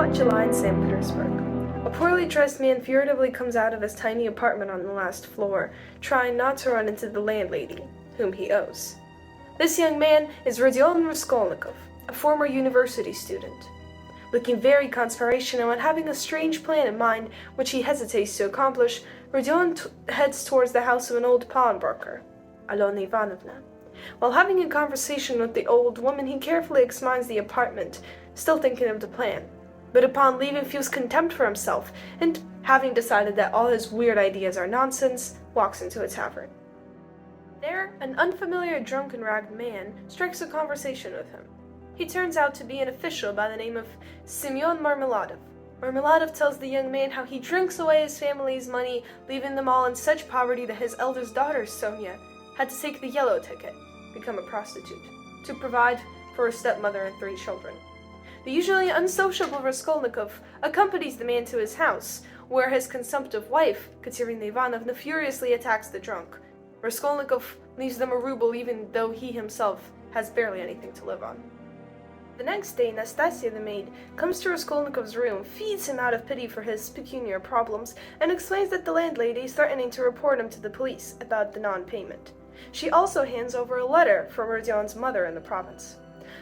hot July in St. Petersburg. A poorly dressed man furtively comes out of his tiny apartment on the last floor, trying not to run into the landlady, whom he owes. This young man is Rodion Raskolnikov, a former university student. Looking very conspirational and having a strange plan in mind which he hesitates to accomplish, Rodion heads towards the house of an old pawnbroker, Alona Ivanovna. While having a conversation with the old woman, he carefully examines the apartment, still thinking of the plan. But upon leaving, feels contempt for himself, and, having decided that all his weird ideas are nonsense, walks into a tavern. There, an unfamiliar drunken ragged man strikes a conversation with him. He turns out to be an official by the name of Semyon Marmeladov. Marmeladov tells the young man how he drinks away his family's money, leaving them all in such poverty that his eldest daughter, Sonya, had to take the yellow ticket, become a prostitute, to provide for her stepmother and 3 children. The usually unsociable Raskolnikov accompanies the man to his house, where his consumptive wife, Katerina Ivanovna, furiously attacks the drunk. Raskolnikov leaves them a ruble even though he himself has barely anything to live on. The next day, Nastasya, the maid, comes to Raskolnikov's room, feeds him out of pity for his pecuniary problems, and explains that the landlady is threatening to report him to the police about the non-payment. She also hands over a letter from Rodion's mother in the province.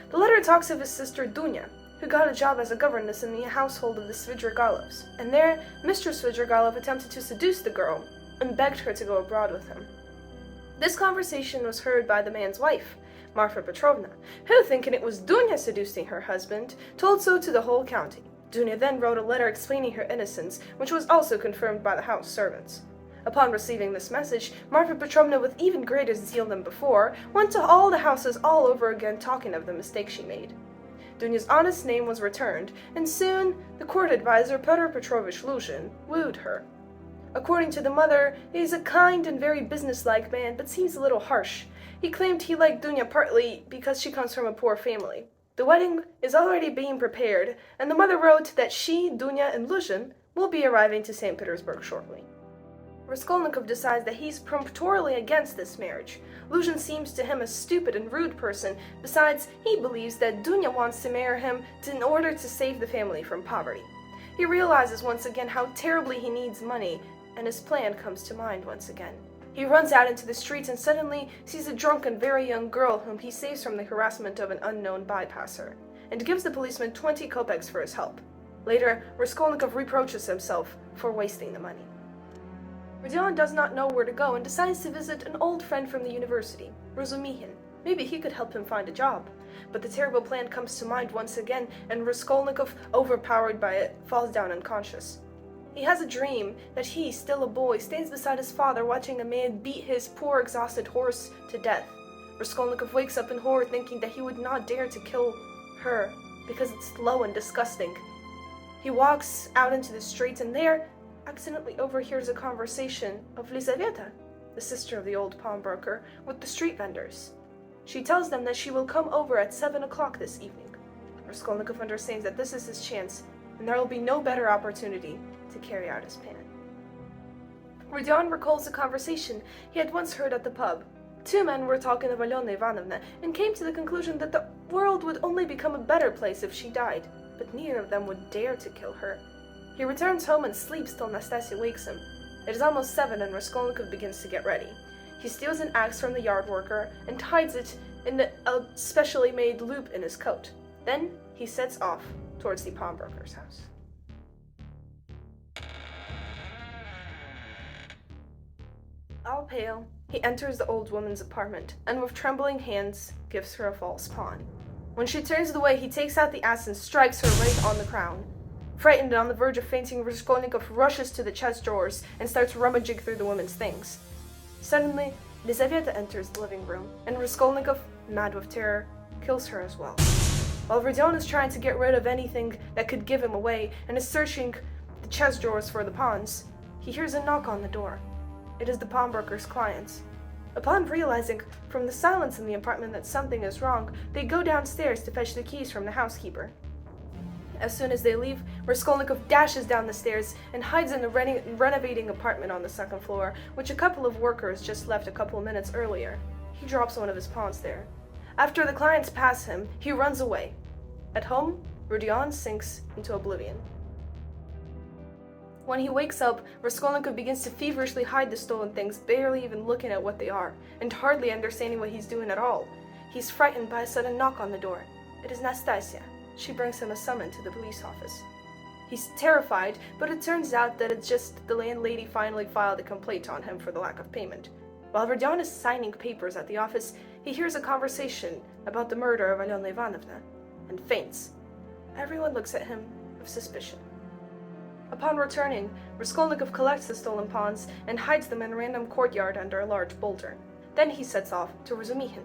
The letter talks of his sister Dunya, who got a job as a governess in the household of the Svidrigaylovs, and there Mr. Svidrigaylov attempted to seduce the girl and begged her to go abroad with him. This conversation was heard by the man's wife, Marfa Petrovna, who, thinking it was Dunya seducing her husband, told so to the whole county. Dunya then wrote a letter explaining her innocence, which was also confirmed by the house servants. Upon receiving this message, Marfa Petrovna, with even greater zeal than before, went to all the houses all over again talking of the mistake she made. Dunya's honest name was returned, and soon the court advisor Petrovich Luzhin wooed her. According to the mother, he is a kind and very businesslike man, but seems a little harsh. He claimed he liked Dunya partly because she comes from a poor family. The wedding is already being prepared, and the mother wrote that she, Dunya, and Luzhin will be arriving to St. Petersburg shortly. Raskolnikov decides that he's peremptorily against this marriage. Luzhin seems to him a stupid and rude person. Besides, he believes that Dunya wants to marry him in order to save the family from poverty. He realizes once again how terribly he needs money, and his plan comes to mind once again. He runs out into the streets and suddenly sees a drunken, very young girl whom he saves from the harassment of an unknown bypasser, and gives the policeman 20 kopecks for his help. Later, Raskolnikov reproaches himself for wasting the money. Rodion does not know where to go and decides to visit an old friend from the university, Razumihin. Maybe he could help him find a job. But the terrible plan comes to mind once again, and Raskolnikov, overpowered by it, falls down unconscious. He has a dream that he, still a boy, stands beside his father watching a man beat his poor exhausted horse to death. Raskolnikov wakes up in horror, thinking that he would not dare to kill her because it's low and disgusting. He walks out into the streets and there accidentally overhears a conversation of Lizaveta, the sister of the old pawnbroker, with the street vendors. She tells them that she will come over at 7 o'clock this evening. Raskolnikov understands that this is his chance, and there will be no better opportunity to carry out his plan. Rodion recalls a conversation he had once heard at the pub. 2 men were talking of Alona Ivanovna and came to the conclusion that the world would only become a better place if she died, but neither of them would dare to kill her. He returns home and sleeps till Nastasya wakes him. It is almost 7 and Raskolnikov begins to get ready. He steals an axe from the yard worker and hides it in a specially made loop in his coat. Then he sets off towards the pawnbroker's house. All pale, he enters the old woman's apartment and with trembling hands gives her a false pawn. When she turns away, he takes out the axe and strikes her right on the crown. Frightened and on the verge of fainting, Raskolnikov rushes to the chest drawers and starts rummaging through the woman's things. Suddenly, Lizaveta enters the living room, and Raskolnikov, mad with terror, kills her as well. While Rodion is trying to get rid of anything that could give him away and is searching the chest drawers for the pawns, he hears a knock on the door. It is the pawnbroker's clients. Upon realizing from the silence in the apartment that something is wrong, they go downstairs to fetch the keys from the housekeeper. As soon as they leave, Raskolnikov dashes down the stairs and hides in the renovating apartment on the 2nd floor, which a couple of workers just left a couple of minutes earlier. He drops one of his pawns there. After the clients pass him, he runs away. At home, Rodion sinks into oblivion. When he wakes up, Raskolnikov begins to feverishly hide the stolen things, barely even looking at what they are, and hardly understanding what he's doing at all. He's frightened by a sudden knock on the door. It is Nastasya. She brings him a summon to the police office. He's terrified, but it turns out that it's just the landlady finally filed a complaint on him for the lack of payment. While Rodion is signing papers at the office, he hears a conversation about the murder of Alyona Ivanovna, and faints. Everyone looks at him with suspicion. Upon returning, Raskolnikov collects the stolen pawns and hides them in a random courtyard under a large boulder. Then he sets off to Razumihin.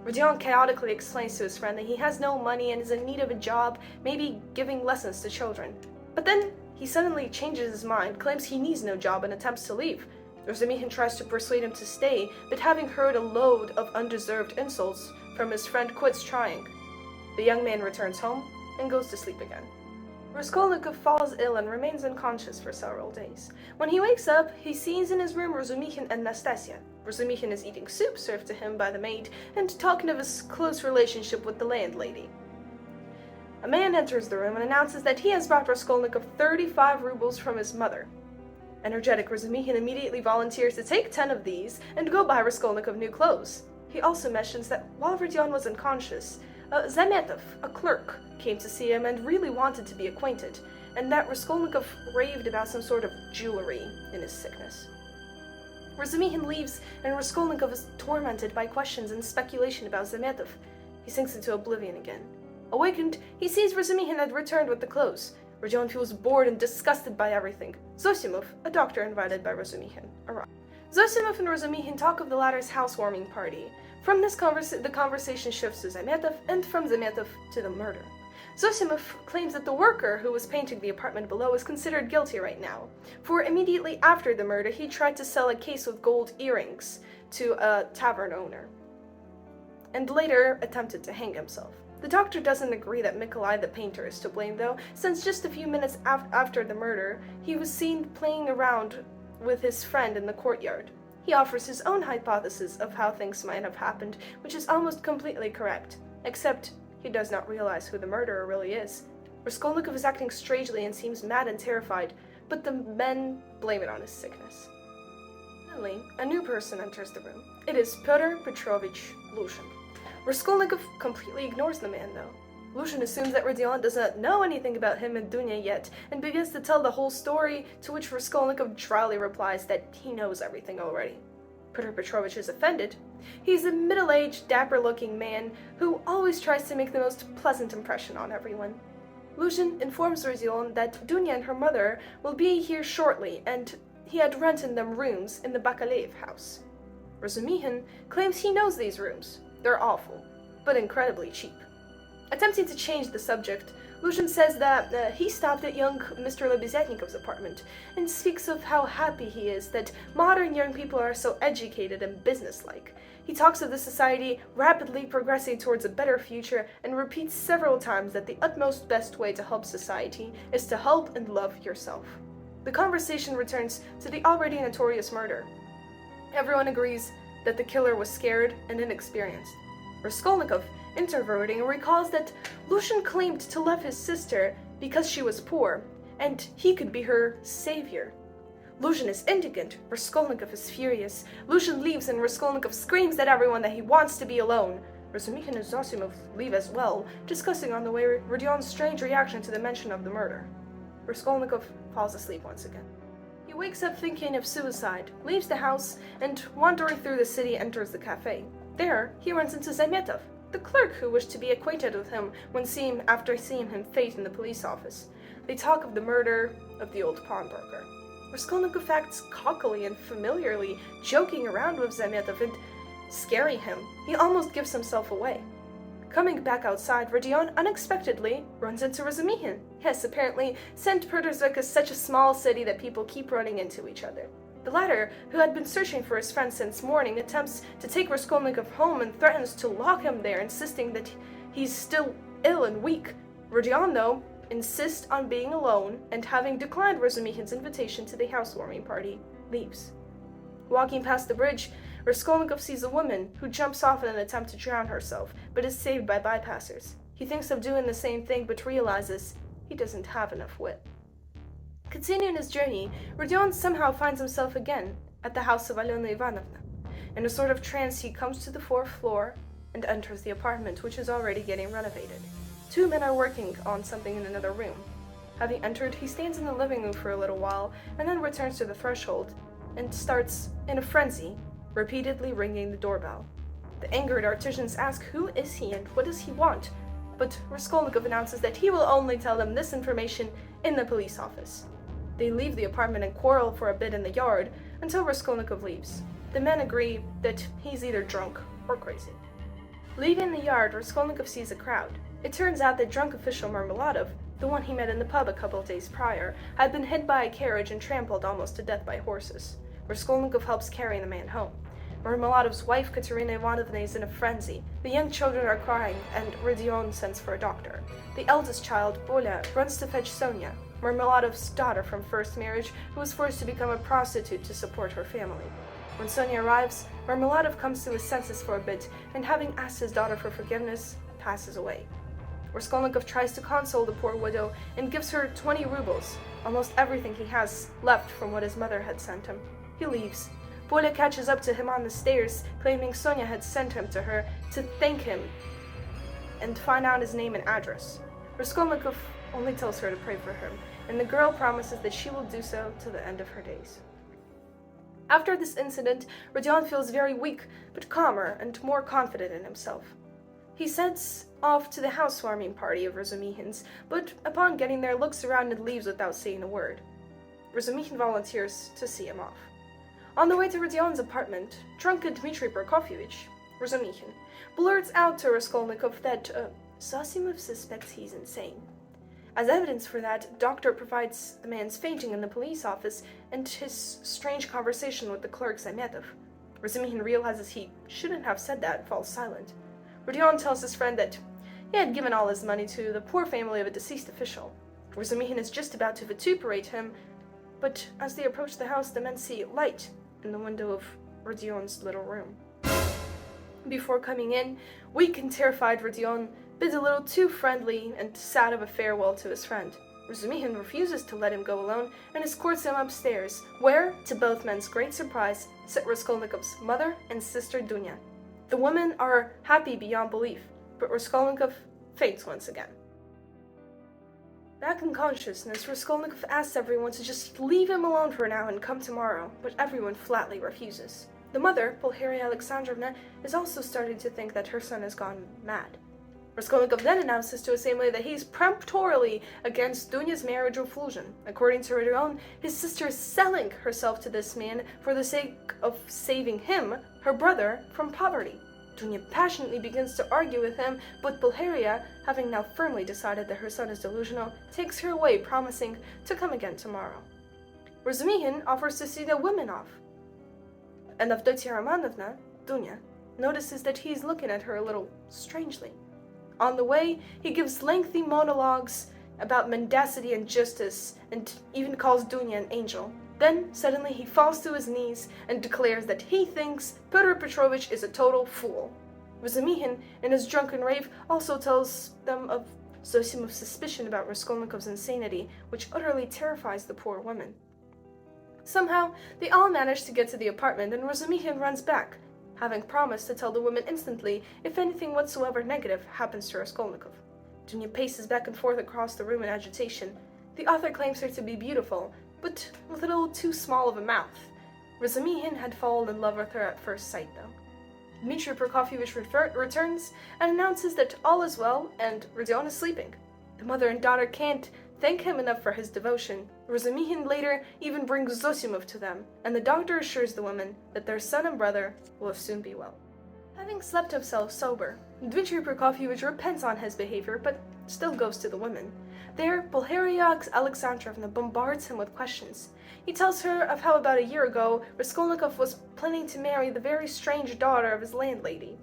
Rodion chaotically explains to his friend that he has no money and is in need of a job, maybe giving lessons to children. But then he suddenly changes his mind, claims he needs no job, and attempts to leave. Razumihin tries to persuade him to stay, but having heard a load of undeserved insults from his friend, quits trying. The young man returns home and goes to sleep again. Raskolnikov falls ill and remains unconscious for several days. When he wakes up, he sees in his room Razumihin and Nastasya. Razumihin is eating soup served to him by the maid and talking of his close relationship with the landlady. A man enters the room and announces that he has brought Raskolnikov 35 rubles from his mother. Energetic Razumihin immediately volunteers to take 10 of these and go buy Raskolnikov new clothes. He also mentions that while Rodion was unconscious, Semeonovna, a clerk, came to see him and really wanted to be acquainted, and that Raskolnikov raved about some sort of jewelry in his sickness. Razumihin leaves, and Raskolnikov is tormented by questions and speculation about Semeonovna. He sinks into oblivion again. Awakened, he sees Razumihin had returned with the clothes. Rodion feels bored and disgusted by everything. Zosimov, a doctor invited by Razumihin, arrives. Zosimov and Razumihin talk of the latter's housewarming party. From this the conversation shifts to Semeonovna, and from Semeonovna to the murder. Zosimov claims that the worker who was painting the apartment below is considered guilty right now, for immediately after the murder he tried to sell a case of gold earrings to a tavern owner, and later attempted to hang himself. The doctor doesn't agree that Mikolai the painter is to blame though, since just a few minutes after the murder, he was seen playing around with his friend in the courtyard. He offers his own hypothesis of how things might have happened, which is almost completely correct, except he does not realize who the murderer really is. Raskolnikov is acting strangely and seems mad and terrified, but the men blame it on his sickness. Suddenly, a new person enters the room. It is Petrovich Lushin. Raskolnikov completely ignores the man, though. Lushin assumes that Rodion does not know anything about him and Dunya yet, and begins to tell the whole story, to which Raskolnikov dryly replies that he knows everything already. Pyotr Petrovich is offended. He's a middle-aged, dapper-looking man who always tries to make the most pleasant impression on everyone. Lushin informs Rodion that Dunya and her mother will be here shortly, and he had rented them rooms in the Bakaleev house. Razumihin claims he knows these rooms. They're awful, but incredibly cheap. Attempting to change the subject, Lushin says that he stopped at young Mr. Lebeziatnikov's apartment and speaks of how happy he is that modern young people are so educated and businesslike. He talks of the society rapidly progressing towards a better future and repeats several times that the utmost best way to help society is to help and love yourself. The conversation returns to the already notorious murder. Everyone agrees that the killer was scared and inexperienced. Raskolnikov, interrogating, recalls that Lushin claimed to love his sister because she was poor, and he could be her savior. Lushin is indignant. Raskolnikov is furious. Lushin leaves, and Raskolnikov screams at everyone that he wants to be alone. Razumihin and Zosimov leave as well, discussing on the way Rodion's strange reaction to the mention of the murder. Raskolnikov falls asleep once again. He wakes up thinking of suicide, leaves the house, and wandering through the city enters the cafe. There, he runs into Semeonovna, the clerk who wished to be acquainted with him after seeing him faint in the police office. They talk of the murder of the old pawnbroker. Raskolnikov acts cockily and familiarly, joking around with Semeonovna and scaring him. He almost gives himself away. Coming back outside, Rodion unexpectedly runs into Razumihin. Yes, apparently, St. Petersburg is such a small city that people keep running into each other. The latter, who had been searching for his friend since morning, attempts to take Raskolnikov home and threatens to lock him there, insisting that he's still ill and weak. Rodion, though, insists on being alone, and having declined Razumihin's invitation to the housewarming party, leaves. Walking past the bridge, Raskolnikov sees a woman who jumps off in an attempt to drown herself, but is saved by bypassers. He thinks of doing the same thing, but realizes he doesn't have enough wit. Continuing his journey, Rodion somehow finds himself again at the house of Alyona Ivanovna. In a sort of trance, he comes to the 4th floor and enters the apartment, which is already getting renovated. 2 men are working on something in another room. Having entered, he stands in the living room for a little while and then returns to the threshold and starts, in a frenzy, repeatedly ringing the doorbell. The angered artisans ask who is he and what does he want, but Raskolnikov announces that he will only tell them this information in the police office. They leave the apartment and quarrel for a bit in the yard until Raskolnikov leaves. The men agree that he's either drunk or crazy. Leaving the yard, Raskolnikov sees a crowd. It turns out that drunk official Marmeladova, the one he met in the pub a couple of days prior, had been hit by a carriage and trampled almost to death by horses. Raskolnikov helps carry the man home. Marmeladov's wife, Katerina Ivanovna, is in a frenzy. The young children are crying, and Rodion sends for a doctor. The eldest child, Polya, runs to fetch Sonya, Marmeladov's daughter from first marriage, who was forced to become a prostitute to support her family. When Sonya arrives, Marmeladov comes to his senses for a bit, and having asked his daughter for forgiveness, passes away. Raskolnikov tries to console the poor widow and gives her 20 rubles, almost everything he has left from what his mother had sent him. He leaves. Polya catches up to him on the stairs, claiming Sonya had sent him to her to thank him and find out his name and address. Raskolnikov only tells her to pray for him, and the girl promises that she will do so to the end of her days. After this incident, Rodion feels very weak, but calmer and more confident in himself. He sets off to the housewarming party of Razumihin's, but upon getting there looks around and leaves without saying a word. Razumihin volunteers to see him off. On the way to Rodion's apartment, drunken Dmitri Prokofyevich, Razumihin, blurts out to Raskolnikov that Sosimov suspects he's insane. As evidence for that, doctor provides the man's fainting in the police office and his strange conversation with the clerk Semeonovna. Razumihin realizes he shouldn't have said that and falls silent. Rodion tells his friend that he had given all his money to the poor family of a deceased official. Razumihin is just about to vituperate him, but as they approach the house, the men see light in the window of Rodion's little room. Before coming in, weak and terrified Rodion bids a little too friendly and sad of a farewell to his friend. Razumihin refuses to let him go alone and escorts him upstairs, where, to both men's great surprise, sit Raskolnikov's mother and sister Dunya. The women are happy beyond belief, but Raskolnikov faints once again. Back in consciousness, Raskolnikov asks everyone to just leave him alone for now and come tomorrow, but everyone flatly refuses. The mother, Pulcheria Alexandrovna, is also starting to think that her son has gone mad. Raskolnikov then announces to Assembly that he's peremptorily against Dunya's marriage with Luzhin. According to Rodion, his sister is selling herself to this man for the sake of saving him, her brother, from poverty. Dunya passionately begins to argue with him, but Pulcheria, having now firmly decided that her son is delusional, takes her away, promising to come again tomorrow. Razumihin offers to see the women off, and Avdotya Romanovna, Dunya, notices that he's looking at her a little strangely. On the way, he gives lengthy monologues about mendacity and justice, and even calls Dunya an angel. Then, suddenly, he falls to his knees and declares that he thinks Petrovich is a total fool. Razumihin, in his drunken rave, also tells them of Zosimov's suspicion about Raskolnikov's insanity, which utterly terrifies the poor woman. Somehow, they all manage to get to the apartment, and Razumihin runs back, having promised to tell the woman instantly if anything whatsoever negative happens to Raskolnikov. Dunya paces back and forth across the room in agitation. The author claims her to be beautiful, but with a little too small of a mouth. Razumihin had fallen in love with her at first sight, though. Dmitri Prokofyevich returns and announces that all is well and Rodion is sleeping. The mother and daughter can't thank him enough for his devotion. Razumihin later even brings Zosimov to them, and the doctor assures the woman that their son and brother will soon be well. Having slept himself sober, Dmitri Prokofyevich repents on his behavior, but still goes to the women. There, Pulcheria Alexandrovna bombards him with questions. He tells her of how about a year ago, Raskolnikov was planning to marry the very strange daughter of his landlady.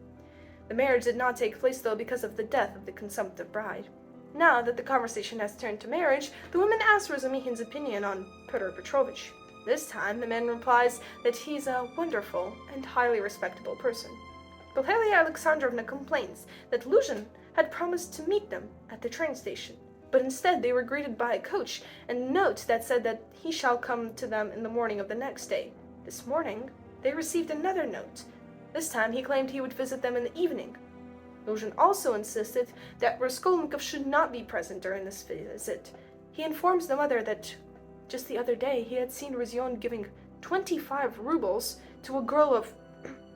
The marriage did not take place, though, because of the death of the consumptive bride. Now that the conversation has turned to marriage, the woman asks Razumihin's opinion on Petrovich. This time, the man replies that he's a wonderful and highly respectable person. Pulcheria Alexandrovna complains that Luzhin had promised to meet them at the train station, but instead they were greeted by a coach and a note that said that he shall come to them in the morning of the next day. This morning, they received another note. This time he claimed he would visit them in the evening. Luzhin also insisted that Raskolnikov should not be present during this visit. He informs the mother that just the other day he had seen Rodion giving 25 rubles to a girl of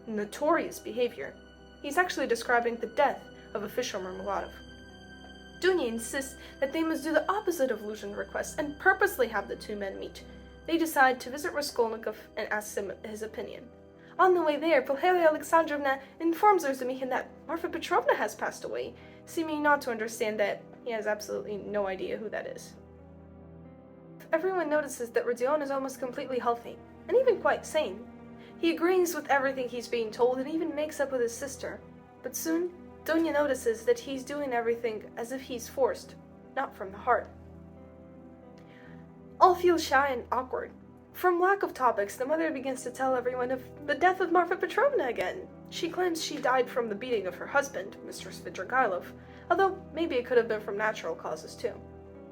notorious behavior. He's actually describing the death of official Marmeladov. Dunya insists that they must do the opposite of Luzhin's request and purposely have the two men meet. They decide to visit Raskolnikov and ask him his opinion. On the way there, Pulcheria Alexandrovna informs Razumihin that Marfa Petrovna has passed away, seeming not to understand that he has absolutely no idea who that is. Everyone notices that Rodion is almost completely healthy, and even quite sane. He agrees with everything he's being told and even makes up with his sister. But soon, Dunya notices that he's doing everything as if he's forced, not from the heart. All feel shy and awkward. From lack of topics, the mother begins to tell everyone of the death of Marfa Petrovna again. She claims she died from the beating of her husband, Mr. Svidrigaylov, although maybe it could have been from natural causes too.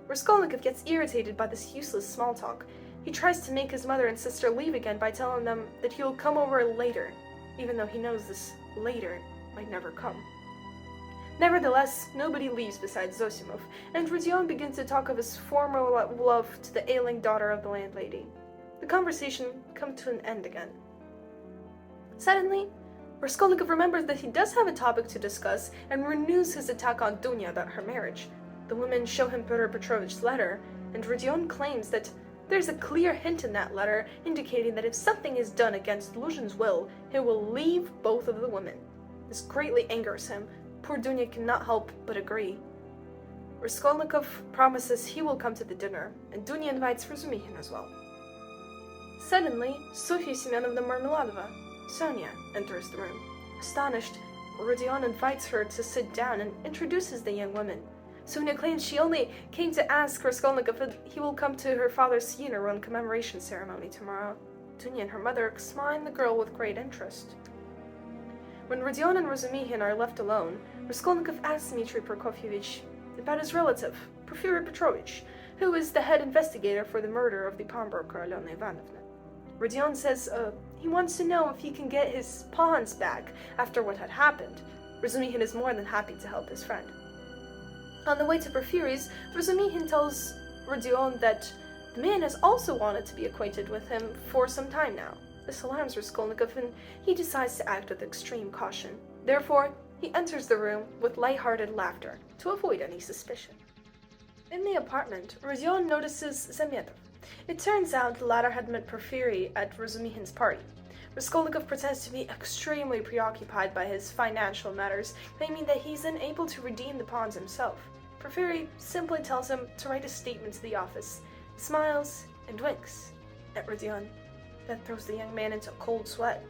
Raskolnikov gets irritated by this useless small talk. He tries to make his mother and sister leave again by telling them that he'll come over later, even though he knows this later might never come. Nevertheless, nobody leaves besides Zosimov, and Rodion begins to talk of his former love to the ailing daughter of the landlady. The conversation comes to an end again. Suddenly, Raskolnikov remembers that he does have a topic to discuss and renews his attack on Dunya about her marriage. The women show him Petrovich's letter, and Rodion claims that there's a clear hint in that letter indicating that if something is done against Luzhin's will, he will leave both of the women. This greatly angers him. Poor Dunya cannot help but agree. Raskolnikov promises he will come to the dinner, and Dunya invites Razumihin as well. Suddenly, Sofya Semeonovna Marmeladova, Sonya, enters the room. Astonished, Rodion invites her to sit down and introduces the young woman. Sonya claims she only came to ask Raskolnikov if he will come to her father's funeral and commemoration ceremony tomorrow. Dunya and her mother examine the girl with great interest. When Rodion and Razumihin are left alone, Raskolnikov asks Dmitri Prokofyevich about his relative, Porfiry Petrovich, who is the head investigator for the murder of the pawnbroker Alyona Ivanovna. Rodion says he wants to know if he can get his pawns back after what had happened. Razumihin is more than happy to help his friend. On the way to Porfiry's, Razumihin tells Rodion that the man has also wanted to be acquainted with him for some time now. This alarms Raskolnikov, and he decides to act with extreme caution. Therefore, he enters the room with light-hearted laughter to avoid any suspicion. In the apartment, Rodion notices Semeonovna. It turns out the latter had met Porfiry at Razumihin's party. Raskolnikov pretends to be extremely preoccupied by his financial matters, claiming that he's unable to redeem the pawns himself. Porfiry simply tells him to write a statement to the office, smiles, and winks at Rodion. That throws the young man into a cold sweat.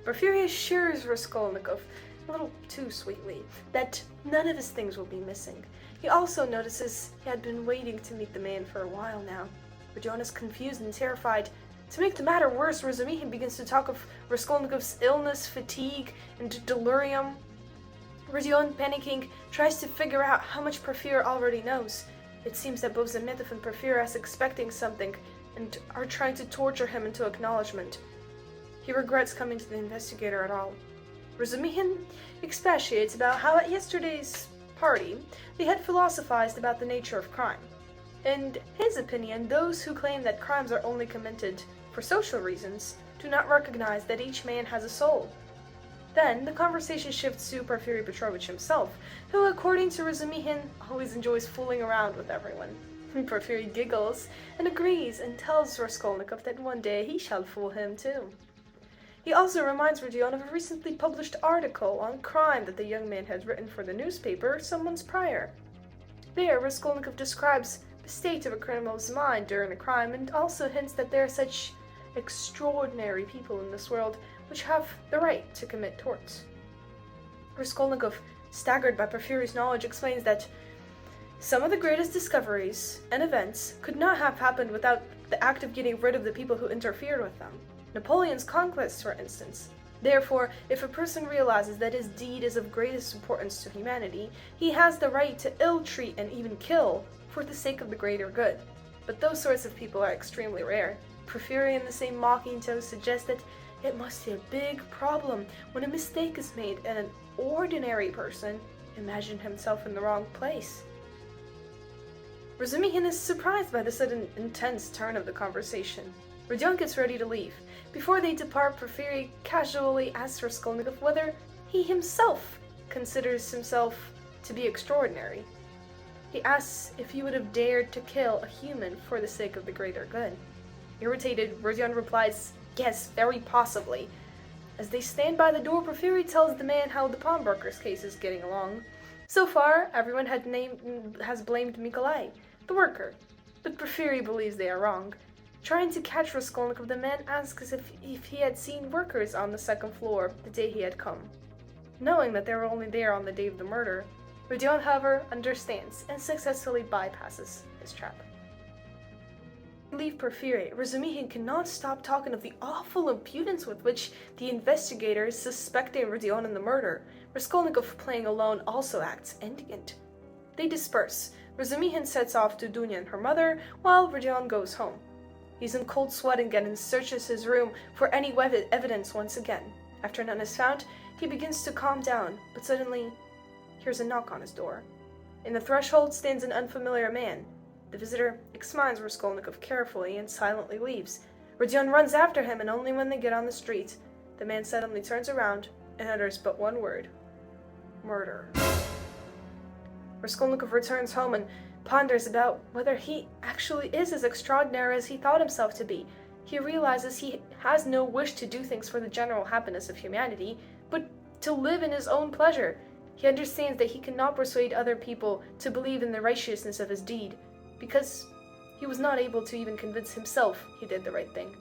Porfiry assures Raskolnikov, a little too sweetly, that none of his things will be missing. He also notices he had been waiting to meet the man for a while now. Rodion is confused and terrified. To make the matter worse, Razumihin begins to talk of Raskolnikov's illness, fatigue, and delirium. Rodion, panicking, tries to figure out how much Porfiry already knows. It seems that both Semeonovna and Porfiry are expecting something and are trying to torture him into acknowledgement. He regrets coming to the investigator at all. Razumihin expatiates about how at yesterday's party they had philosophized about the nature of crime. In his opinion, those who claim that crimes are only committed for social reasons do not recognize that each man has a soul. Then the conversation shifts to Porfiry Petrovich himself, who, according to Razumihin, always enjoys fooling around with everyone. Porfiry giggles and agrees and tells Raskolnikov that one day he shall fool him too. He also reminds Rodion of a recently published article on crime that the young man had written for the newspaper some months prior. There, Raskolnikov describes the state of a criminal's mind during a crime and also hints that there are such extraordinary people in this world which have the right to commit torts. Raskolnikov, staggered by Porfiry's knowledge, explains that some of the greatest discoveries and events could not have happened without the act of getting rid of the people who interfered with them. Napoleon's conquests, for instance. Therefore, if a person realizes that his deed is of greatest importance to humanity, he has the right to ill-treat and even kill for the sake of the greater good. But those sorts of people are extremely rare. Porfiry, in the same mocking tone, suggests that it must be a big problem when a mistake is made and an ordinary person imagines himself in the wrong place. Razumihin is surprised by the sudden intense turn of the conversation. Rodion gets ready to leave. Before they depart, Porfiry casually asks Raskolnikov whether he himself considers himself to be extraordinary. He asks if he would have dared to kill a human for the sake of the greater good. Irritated, Rodion replies, "Yes, very possibly." As they stand by the door, Porfiry tells the man how the pawnbroker's case is getting along. So far, everyone has blamed Nikolai, the worker, but Porfiry believes they are wrong. Trying to catch Raskolnikov, the man asks if he had seen workers on the second floor the day he had come. Knowing that they were only there on the day of the murder, Rodion, however, understands and successfully bypasses his trap. Leave Porfiry, Razumihin cannot stop talking of the awful impudence with which the investigator is suspecting Rodion in the murder. Raskolnikov, playing alone, also acts indignant. They disperse. Razumihin sets off to Dunya and her mother, while Rodion goes home. He's in cold sweat again and searches his room for any evidence once again. After none is found, he begins to calm down, but suddenly hears a knock on his door. In the threshold stands an unfamiliar man. The visitor examines Raskolnikov carefully and silently leaves. Rodion runs after him, and only when they get on the street, the man suddenly turns around and utters but one word: murder. Raskolnikov returns home and ponders about whether he actually is as extraordinary as he thought himself to be. He realizes he has no wish to do things for the general happiness of humanity, but to live in his own pleasure. He understands that he cannot persuade other people to believe in the righteousness of his deed, because he was not able to even convince himself he did the right thing.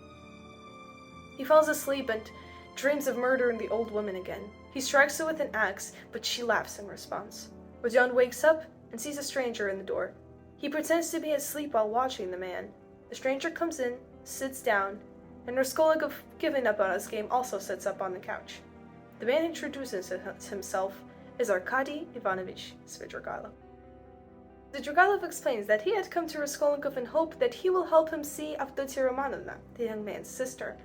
He falls asleep and dreams of murdering the old woman again. He strikes her with an axe, but she laughs in response. Rodion wakes up and sees a stranger in the door. He pretends to be asleep while watching the man. The stranger comes in, sits down, and Raskolnikov, giving up on his game, also sits up on the couch. The man introduces himself as Arkady Ivanovich Svidrigaylov. Svidrigaylov explains that he had come to Raskolnikov in hope that he will help him see Avdotya Romanovna, the young man's sister.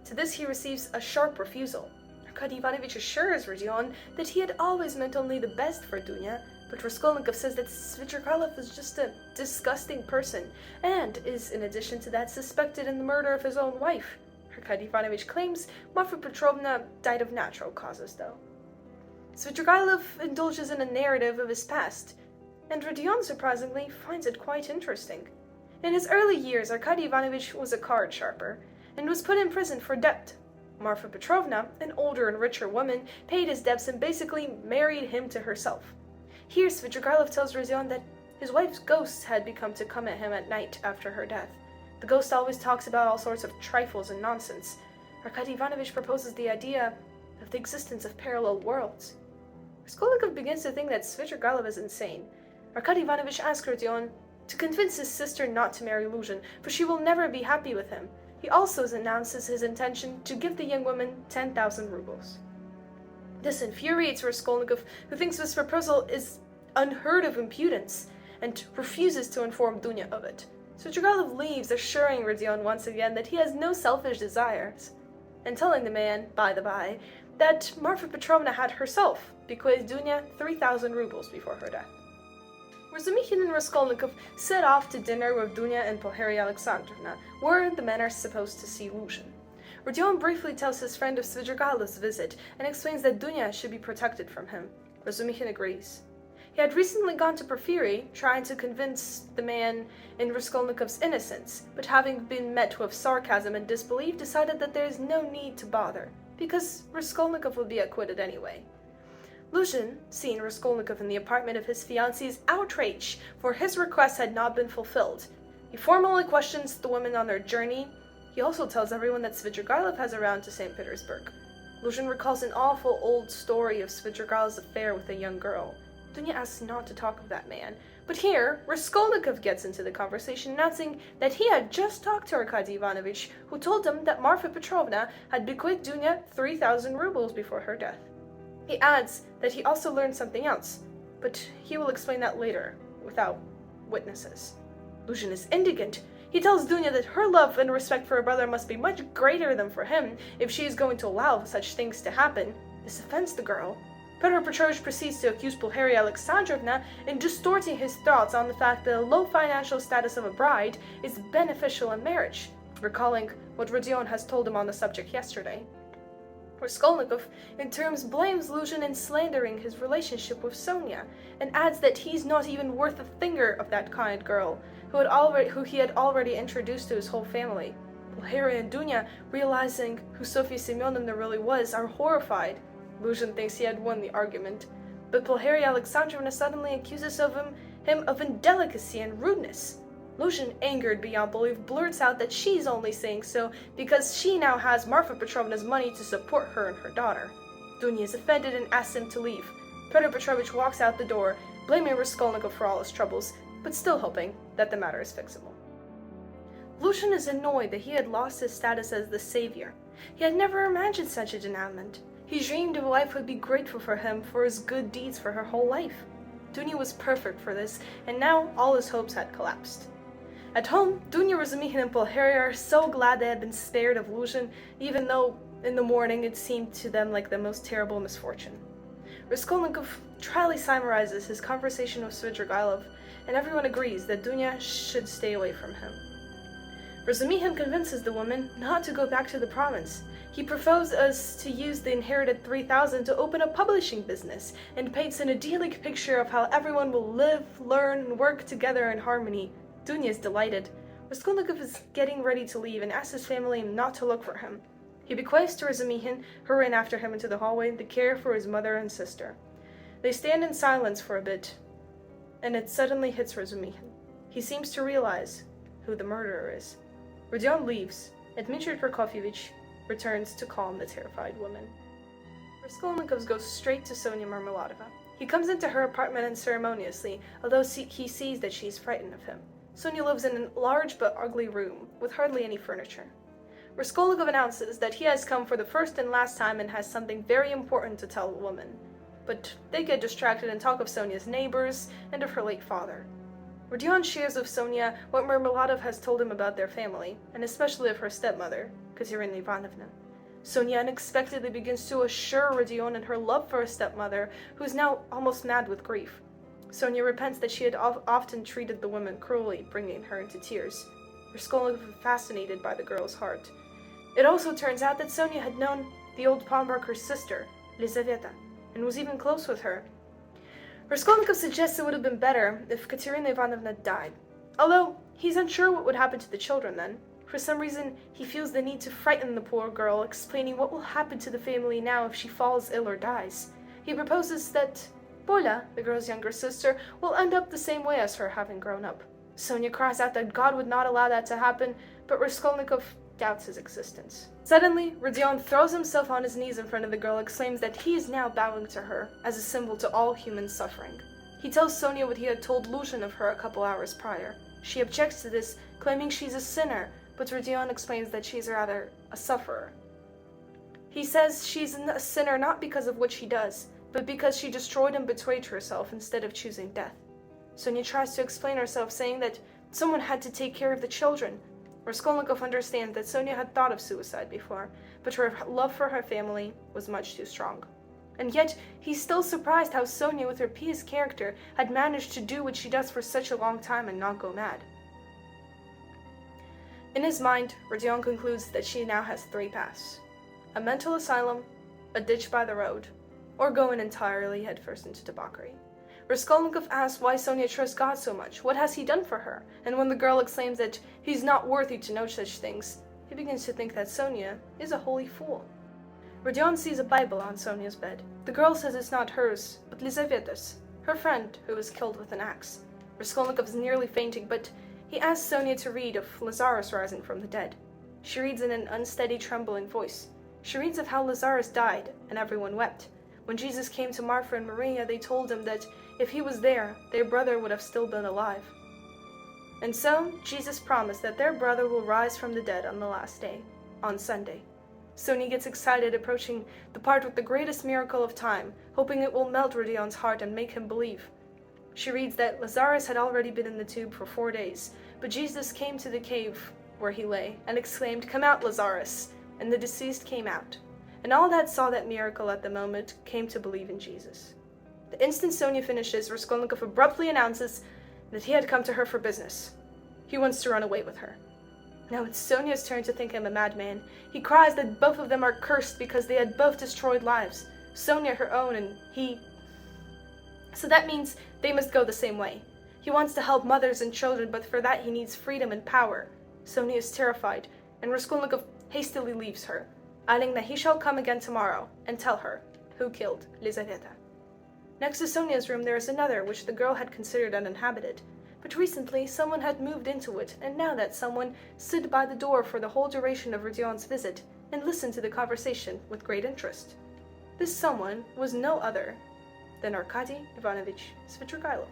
To this he receives a sharp refusal. Arkady Ivanovich assures Rodion that he had always meant only the best for Dunya, but Raskolnikov says that Svidrigaylov is just a disgusting person, and is, in addition to that, suspected in the murder of his own wife. Arkady Ivanovich claims Marfa Petrovna died of natural causes, though. Svidrigaylov indulges in a narrative of his past, and Rodion, surprisingly, finds it quite interesting. In his early years, Arkady Ivanovich was a card sharper, and was put in prison for debt. Marfa Petrovna, an older and richer woman, paid his debts and basically married him to herself. Here, Svidrigaylov tells Rodion that his wife's ghost had become to come at him at night after her death. The ghost always talks about all sorts of trifles and nonsense. Arkady Ivanovich proposes the idea of the existence of parallel worlds. Raskolnikov begins to think that Svidrigaylov is insane. Arkady Ivanovich asks Rodion to convince his sister not to marry Luzhin, for she will never be happy with him. He also announces his intention to give the young woman 10,000 rubles. This infuriates Raskolnikov, who thinks this proposal is unheard of impudence, and refuses to inform Dunya of it. Svidrigaylov leaves, assuring Rodion once again that he has no selfish desires, and telling the man, by the by, that Marfa Petrovna had herself bequeathed Dunya 3,000 rubles before her death. Razumihin and Raskolnikov set off to dinner with Dunya and Pulcheria Alexandrovna, where the men are supposed to see Luzhin. Rodion briefly tells his friend of Svidrigaylov's visit and explains that Dunya should be protected from him. Razumihin agrees. He had recently gone to Porfiry, trying to convince the man in Raskolnikov's innocence, but having been met with sarcasm and disbelief, decided that there is no need to bother, because Raskolnikov would be acquitted anyway. Luzhin, seeing Raskolnikov in the apartment of his fiancée, is outraged, for his request had not been fulfilled. He formally questions the women on their journey. He also tells everyone that Svidrigaylov has a round to St. Petersburg. Luzhin recalls an awful old story of Svidrigaylov's affair with a young girl. Dunya asks not to talk of that man, but here, Raskolnikov gets into the conversation, announcing that he had just talked to Arkady Ivanovich, who told him that Marfa Petrovna had bequeathed Dunya 3,000 rubles before her death. He adds that he also learned something else, but he will explain that later, without witnesses. Luzhin is indignant. He tells Dunya that her love and respect for her brother must be much greater than for him if she is going to allow such things to happen. This offends the girl. Petrovich proceeds to accuse Pulcheria Alexandrovna in distorting his thoughts on the fact that a low financial status of a bride is beneficial in marriage, recalling what Rodion has told him on the subject yesterday. Raskolnikov, in terms, blames Luzhin in slandering his relationship with Sonya, and adds that he's not even worth a finger of that kind girl, who he had already introduced to his whole family. Pulcheria and Dunya, realizing who Sofya Semeonovna really was, are horrified. Luzhin thinks he had won the argument, but Pulcheria Alexandrovna suddenly accuses him of indelicacy and rudeness. Luzhin, angered beyond belief, blurts out that she's only saying so because she now has Marfa Petrovna's money to support her and her daughter. Dunya is offended and asks him to leave. Petrovich walks out the door, blaming Raskolnikov for all his troubles, but still hoping that the matter is fixable. Luzhin is annoyed that he had lost his status as the savior. He had never imagined such a denouement. He dreamed of a wife who would be grateful for him for his good deeds for her whole life. Dunya was perfect for this, and now all his hopes had collapsed. At home, Dunya, Razumihin, and Pulcheria are so glad they had been spared of Luzhin, even though in the morning it seemed to them like the most terrible misfortune. Raskolnikov dryly summarizes his conversation with Svidrigaylov, and everyone agrees that Dunya should stay away from him. Razumihin convinces the woman not to go back to the province. He proposes to use the inherited 3,000 to open a publishing business, and paints an idyllic picture of how everyone will live, learn, and work together in harmony. Dunya is delighted. Raskolnikov is getting ready to leave and asks his family not to look for him. He bequeaths to Razumihin, who ran after him into the hallway, the care for his mother and sister. They stand in silence for a bit, and it suddenly hits Razumihin. He seems to realize who the murderer is. Rodion leaves, and Dmitri Prokofyevich returns to calm the terrified woman. Raskolnikov goes straight to Sonya Marmeladova. He comes into her apartment unceremoniously, although he sees that she is frightened of him. Sonya lives in a large but ugly room, with hardly any furniture. Raskolnikov announces that he has come for the first and last time and has something very important to tell the woman. But they get distracted and talk of Sonya's neighbors and of her late father. Rodion shares with Sonya what Marmeladov has told him about their family, and especially of her stepmother, Katerina Ivanovna. Sonya unexpectedly begins to assure Rodion in her love for her stepmother, who is now almost mad with grief. Sonya repents that she had often treated the woman cruelly, bringing her into tears. Raskolnikov is fascinated by the girl's heart. It also turns out that Sonya had known the old pawnbroker's sister, Lizaveta, and was even close with her. Raskolnikov suggests it would have been better if Katerina Ivanovna died, although he's unsure what would happen to the children then. For some reason, he feels the need to frighten the poor girl, explaining what will happen to the family now if she falls ill or dies. He proposes that Pola, the girl's younger sister, will end up the same way as her, having grown up. Sonya cries out that God would not allow that to happen, but Raskolnikov doubts his existence. Suddenly, Rodion throws himself on his knees in front of the girl, exclaims that he is now bowing to her, as a symbol to all human suffering. He tells Sonya what he had told Luzhin of her a couple hours prior. She objects to this, claiming she's a sinner, but Rodion explains that she's rather a sufferer. He says she's a sinner not because of what she does, but because she destroyed and betrayed herself instead of choosing death. Sonya tries to explain herself, saying that someone had to take care of the children. Raskolnikov understands that Sonya had thought of suicide before, but her love for her family was much too strong. And yet, he's still surprised how Sonya, with her pious character, had managed to do what she does for such a long time and not go mad. In his mind, Rodion concludes that she now has three paths: a mental asylum, a ditch by the road, or going entirely headfirst into debauchery. Raskolnikov asks why Sonya trusts God so much, what has he done for her, and when the girl exclaims that he's not worthy to know such things, he begins to think that Sonya is a holy fool. Rodion sees a Bible on Sonya's bed. The girl says it's not hers, but Lizaveta's, her friend who was killed with an axe. Raskolnikov is nearly fainting, but he asks Sonya to read of Lazarus rising from the dead. She reads in an unsteady, trembling voice. She reads of how Lazarus died, and everyone wept. When Jesus came to Martha and Maria, they told him that if he was there, their brother would have still been alive. And so, Jesus promised that their brother will rise from the dead on the last day, on Sunday. Sonya gets excited, approaching the part with the greatest miracle of time, hoping it will melt Rodion's heart and make him believe. She reads that Lazarus had already been in the tomb for 4 days, but Jesus came to the cave where he lay and exclaimed, "Come out, Lazarus!" And the deceased came out. And all that saw that miracle at the moment came to believe in Jesus. The instant Sonya finishes, Raskolnikov abruptly announces that he had come to her for business. He wants to run away with her. Now it's Sonya's turn to think him a madman. He cries that both of them are cursed because they had both destroyed lives. Sonya her own, and he... So that means they must go the same way. He wants to help mothers and children, but for that he needs freedom and power. Sonya is terrified, and Raskolnikov hastily leaves her, adding that he shall come again tomorrow and tell her who killed Lizaveta. Next to Sonya's room there is another, which the girl had considered uninhabited. But recently someone had moved into it, and now that someone stood by the door for the whole duration of Rodion's visit and listened to the conversation with great interest. This someone was no other than Arkady Ivanovich Svidrigaylov.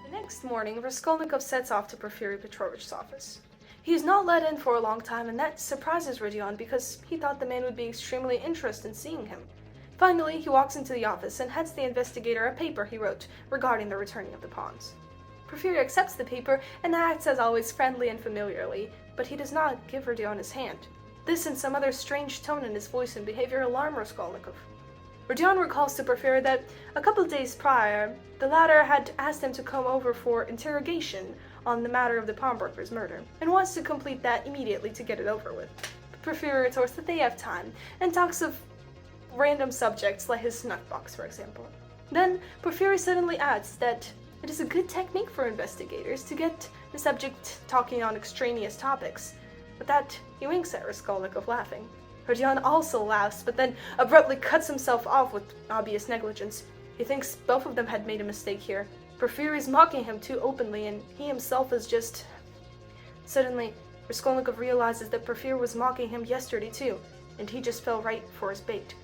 The next morning, Raskolnikov sets off to Porfiry Petrovich's office. He is not let in for a long time, and that surprises Rodion because he thought the man would be extremely interested in seeing him. Finally, he walks into the office and hands the investigator a paper he wrote regarding the returning of the pawns. Porfiry accepts the paper and acts as always friendly and familiarly, but he does not give Rodion his hand. This and some other strange tone in his voice and behavior alarm Raskolnikov. Rodion recalls to Porfiry that a couple of days prior, the latter had asked him to come over for interrogation on the matter of the pawnbroker's murder, and wants to complete that immediately to get it over with. But Porfiry retorts that they have time, and talks of random subjects like his snuff box, for example. Then Porfiry suddenly adds that it is a good technique for investigators to get the subject talking on extraneous topics. With that, he winks at Raskolnikov, laughing. Rodion also laughs, but then abruptly cuts himself off with obvious negligence. He thinks both of them had made a mistake here. Porfiry is mocking him too openly, and he himself is just... Suddenly, Raskolnikov realizes that Porfiry was mocking him yesterday too, and he just fell right for his bait.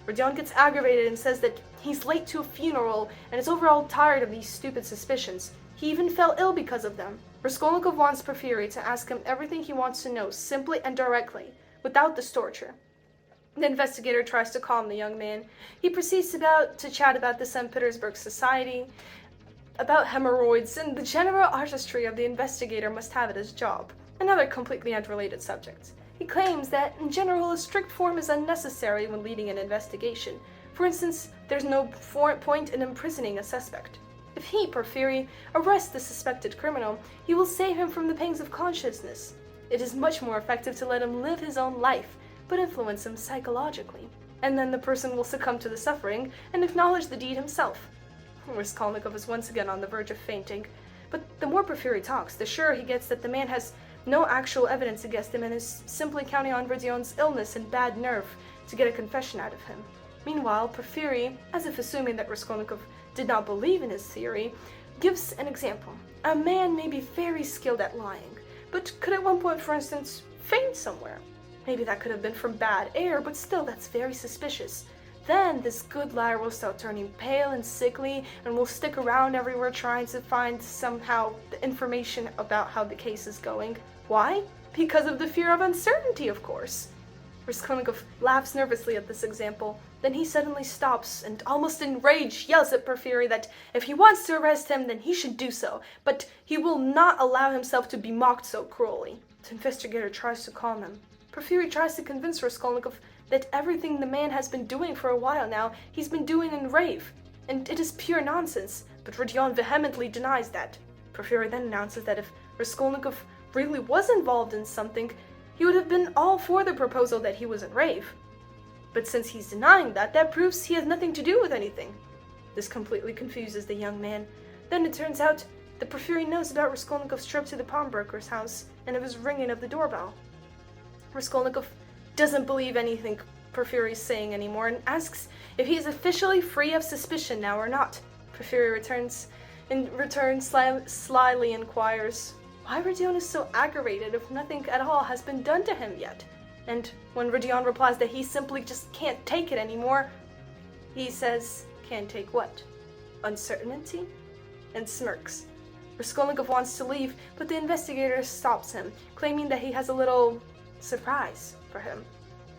Rodion gets aggravated and says that he's late to a funeral and is overall tired of these stupid suspicions. He even fell ill because of them. Raskolnikov wants Porfiry to ask him everything he wants to know, simply and directly, without this torture. The investigator tries to calm the young man. He proceeds to chat about the St. Petersburg society, about hemorrhoids, and the general artistry of the investigator must have at his job, and other completely unrelated subjects. He claims that, in general, a strict form is unnecessary when leading an investigation. For instance, there's no point in imprisoning a suspect. If he, Porfiry, arrests the suspected criminal, he will save him from the pangs of consciousness. It is much more effective to let him live his own life, but influence him psychologically. And then the person will succumb to the suffering and acknowledge the deed himself. Raskolnikov is once again on the verge of fainting, but the more Porfiry talks, the surer he gets that the man has no actual evidence against him and is simply counting on Rodion's illness and bad nerve to get a confession out of him. Meanwhile, Porfiry, as if assuming that Raskolnikov did not believe in his theory, gives an example. A man may be very skilled at lying, but could at one point, for instance, faint somewhere. Maybe that could have been from bad air, but still that's very suspicious. Then this good liar will start turning pale and sickly and will stick around everywhere trying to find somehow the information about how the case is going. Why? Because of the fear of uncertainty, of course. Raskolnikov laughs nervously at this example. Then he suddenly stops and, almost in rage, yells at Porfiry that if he wants to arrest him, then he should do so, but he will not allow himself to be mocked so cruelly. The investigator tries to calm him. Porfiry tries to convince Raskolnikov that everything the man has been doing for a while now, he's been doing in rave, and it is pure nonsense, but Rodion vehemently denies that. Porfiry then announces that if Raskolnikov really was involved in something, he would have been all for the proposal that he was in rave. But since he's denying that, that proves he has nothing to do with anything. This completely confuses the young man. Then it turns out that Porfiry knows about Raskolnikov's trip to the pawnbroker's house and of his ringing of the doorbell. Raskolnikov doesn't believe anything Porfiry is saying anymore and asks if he is officially free of suspicion now or not. Porfiry returns slyly inquires why Rodion is so aggravated if nothing at all has been done to him yet. And when Rodion replies that he simply just can't take it anymore, He says, can't take what? Uncertainty? And smirks. Raskolnikov wants to leave, but the investigator stops him, claiming that he has a little surprise for him.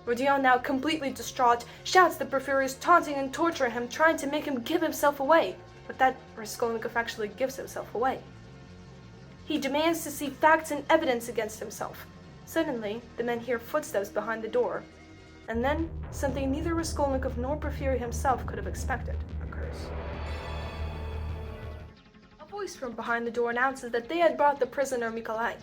Rodion, now completely distraught, shouts that Porfiry is taunting and torturing him, trying to make him give himself away, but that Raskolnikov actually gives himself away. He demands to see facts and evidence against himself. Suddenly, the men hear footsteps behind the door, and then something neither Raskolnikov nor Porfiry himself could have expected occurs. A voice from behind the door announces that they had brought the prisoner Nikolai.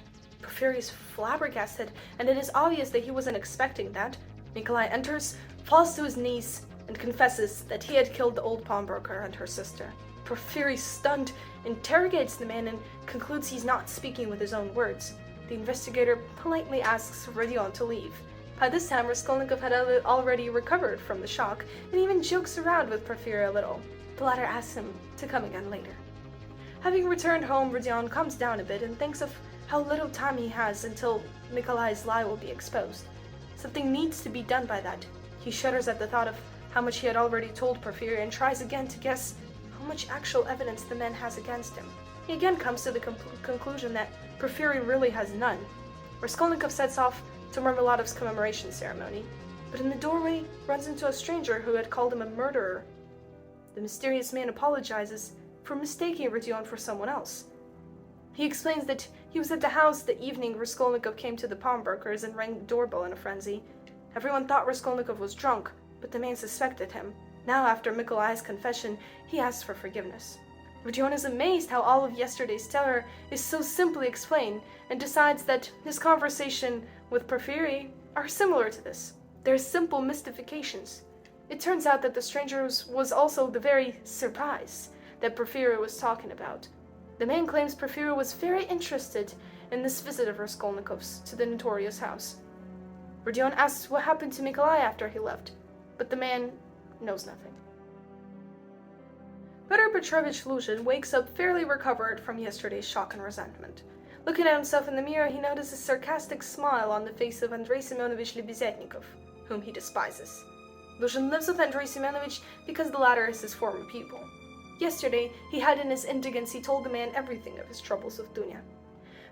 Porfiry is flabbergasted, and it is obvious that he wasn't expecting that. Nikolai enters, falls to his knees, and confesses that he had killed the old pawnbroker and her sister. Porfiry, stunned, interrogates the man and concludes he's not speaking with his own words. The investigator politely asks Rodion to leave. By this time, Raskolnikov had already recovered from the shock and even jokes around with Porfiry a little. The latter asks him to come again later. Having returned home, Rodion calms down a bit and thinks of how little time he has until Nikolai's lie will be exposed. Something needs to be done by that. He shudders at the thought of how much he had already told Porfiry and tries again to guess how much actual evidence the man has against him. He again comes to the conclusion that Porfiry really has none. Raskolnikov sets off to Marmeladov's commemoration ceremony, but in the doorway runs into a stranger who had called him a murderer. The mysterious man apologizes for mistaking Rodion for someone else. He explains that he was at the house the evening Raskolnikov came to the pawnbroker's and rang the doorbell in a frenzy. Everyone thought Raskolnikov was drunk, but the man suspected him. Now, after Nikolai's confession, he asks for forgiveness. Rodion is amazed how all of yesterday's terror is so simply explained, and decides that his conversation with Porfiry are similar to this. They're simple mystifications. It turns out that the stranger was also the very surprise that Porfiry was talking about. The man claims Porfiry was very interested in this visit of Raskolnikov's to the notorious house. Rodion asks what happened to Nikolai after he left, but the man knows nothing. Petrovich Lushin wakes up fairly recovered from yesterday's shock and resentment. Looking at himself in the mirror, he notices a sarcastic smile on the face of Andrei Semeonovich Lebezetnikov, whom he despises. Lushin lives with Andrei Semeonovich because the latter is his former pupil. Yesterday, he had in his indignance told the man everything of his troubles with Dunya.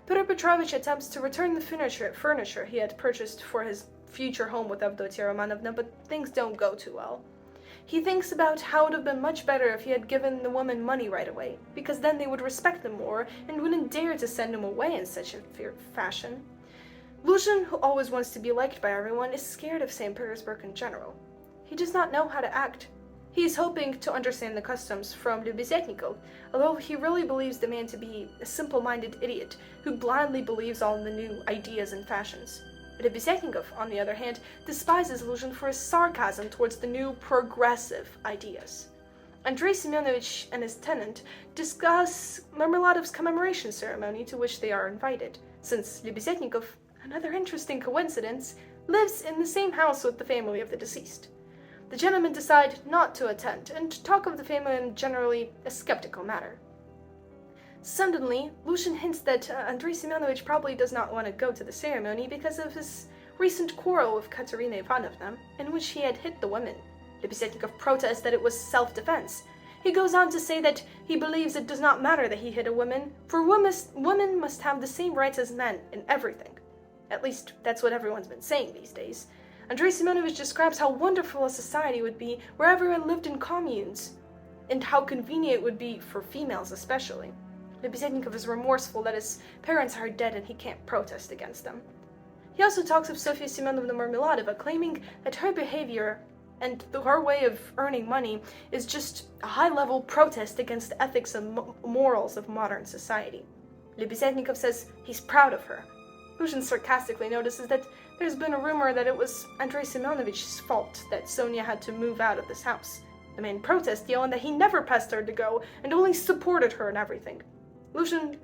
Petrovich attempts to return the furniture he had purchased for his future home with Avdotya Romanovna, but things don't go too well. He thinks about how it would have been much better if he had given the woman money right away, because then they would respect him more and wouldn't dare to send him away in such a fashion. Lushin, who always wants to be liked by everyone, is scared of St. Petersburg in general. He does not know how to act. He is hoping to understand the customs from Lebezetnikov, although he really believes the man to be a simple-minded idiot who blindly believes all the new ideas and fashions. Lebezetnikov, on the other hand, despises Lushin for his sarcasm towards the new progressive ideas. Andrei Semeonovich and his tenant discuss Marmeladov's commemoration ceremony to which they are invited, since Lebezetnikov, another interesting coincidence, lives in the same house with the family of the deceased. The gentlemen decide not to attend and talk of the family in generally a skeptical manner. Suddenly, Lushin hints that Andrei Semeonovich probably does not want to go to the ceremony because of his recent quarrel with Katerina Ivanovna, in which he had hit the women. Lebezetnikov protests that it was self-defense. He goes on to say that he believes it does not matter that he hit a woman, for women must have the same rights as men in everything. At least, that's what everyone's been saying these days. Andrei Semeonovich describes how wonderful a society would be where everyone lived in communes, and how convenient it would be for females especially. Lebezetnikov is remorseful that his parents are dead and he can't protest against them. He also talks of Sofya Semyonovna Marmeladova, claiming that her behavior and her way of earning money is just a high-level protest against the ethics and morals of modern society. Lebezetnikov says he's proud of her. Lushin sarcastically notices that there's been a rumor that it was Andrei Semeonovich's fault that Sonya had to move out of this house. The man protests, yelling that he never pressed her to go and only supported her in everything. Lushin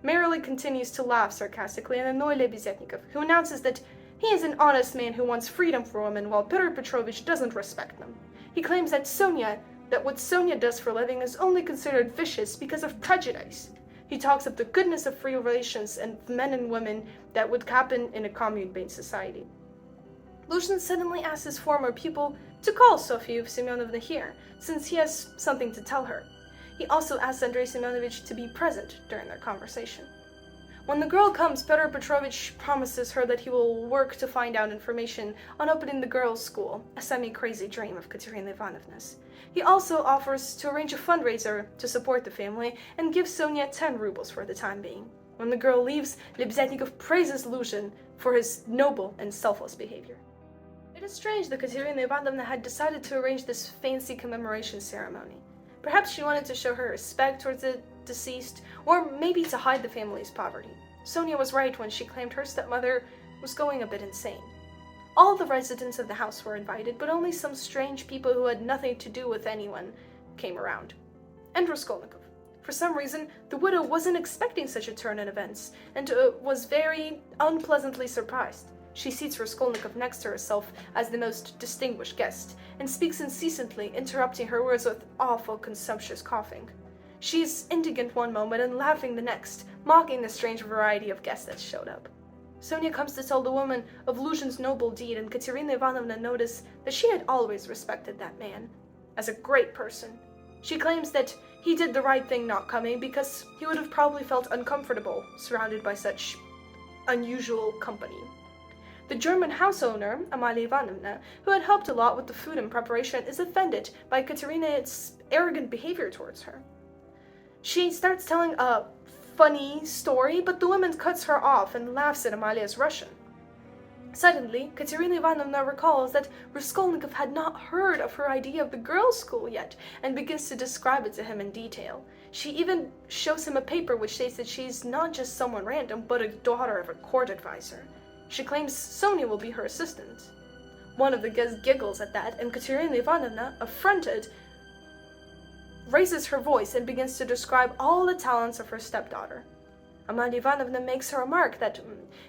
merrily continues to laugh sarcastically and annoy Lebezetnikov, who announces that he is an honest man who wants freedom for women, while Petrovich doesn't respect them. He claims that what Sonya does for a living is only considered vicious because of prejudice. He talks of the goodness of free relations and men and women that would happen in a commune-based society. Lushin suddenly asks his former pupil to call Sofya Filatova here, since he has something to tell her. He also asks Andrei Semeonovich to be present during their conversation. When the girl comes, Petrovich promises her that he will work to find out information on opening the girls' school, a semi-crazy dream of Katerina Ivanovna's. He also offers to arrange a fundraiser to support the family and gives Sonya 10 rubles for the time being. When the girl leaves, Lebezhetnikov praises Luzhin for his noble and selfless behavior. It is strange that Katerina Ivanovna had decided to arrange this fancy commemoration ceremony. Perhaps she wanted to show her respect towards the deceased, or maybe to hide the family's poverty. Sonya was right when she claimed her stepmother was going a bit insane. All the residents of the house were invited, but only some strange people who had nothing to do with anyone came around. And Raskolnikov. For some reason, the widow wasn't expecting such a turn in events, and was very unpleasantly surprised. She seats Raskolnikov next to herself as the most distinguished guest, and speaks incessantly, interrupting her words with awful consumptuous coughing. She is indignant one moment and laughing the next, mocking the strange variety of guests that showed up. Sonya comes to tell the woman of Luzhin's noble deed, and Katerina Ivanovna noticed that she had always respected that man as a great person. She claims that he did the right thing not coming because he would have probably felt uncomfortable surrounded by such unusual company. The German house owner, Amalia Ivanovna, who had helped a lot with the food and preparation, is offended by Katerina's arrogant behavior towards her. She starts telling a funny story, but the woman cuts her off and laughs at Amalia's Russian. Suddenly, Katerina Ivanovna recalls that Raskolnikov had not heard of her idea of the girls' school yet, and begins to describe it to him in detail. She even shows him a paper which states that she's not just someone random, but a daughter of a court advisor. She claims Sonya will be her assistant. One of the guests giggles at that, and Katerina Ivanovna, affronted, raises her voice and begins to describe all the talents of her stepdaughter. Amalia Ivanovna makes a remark that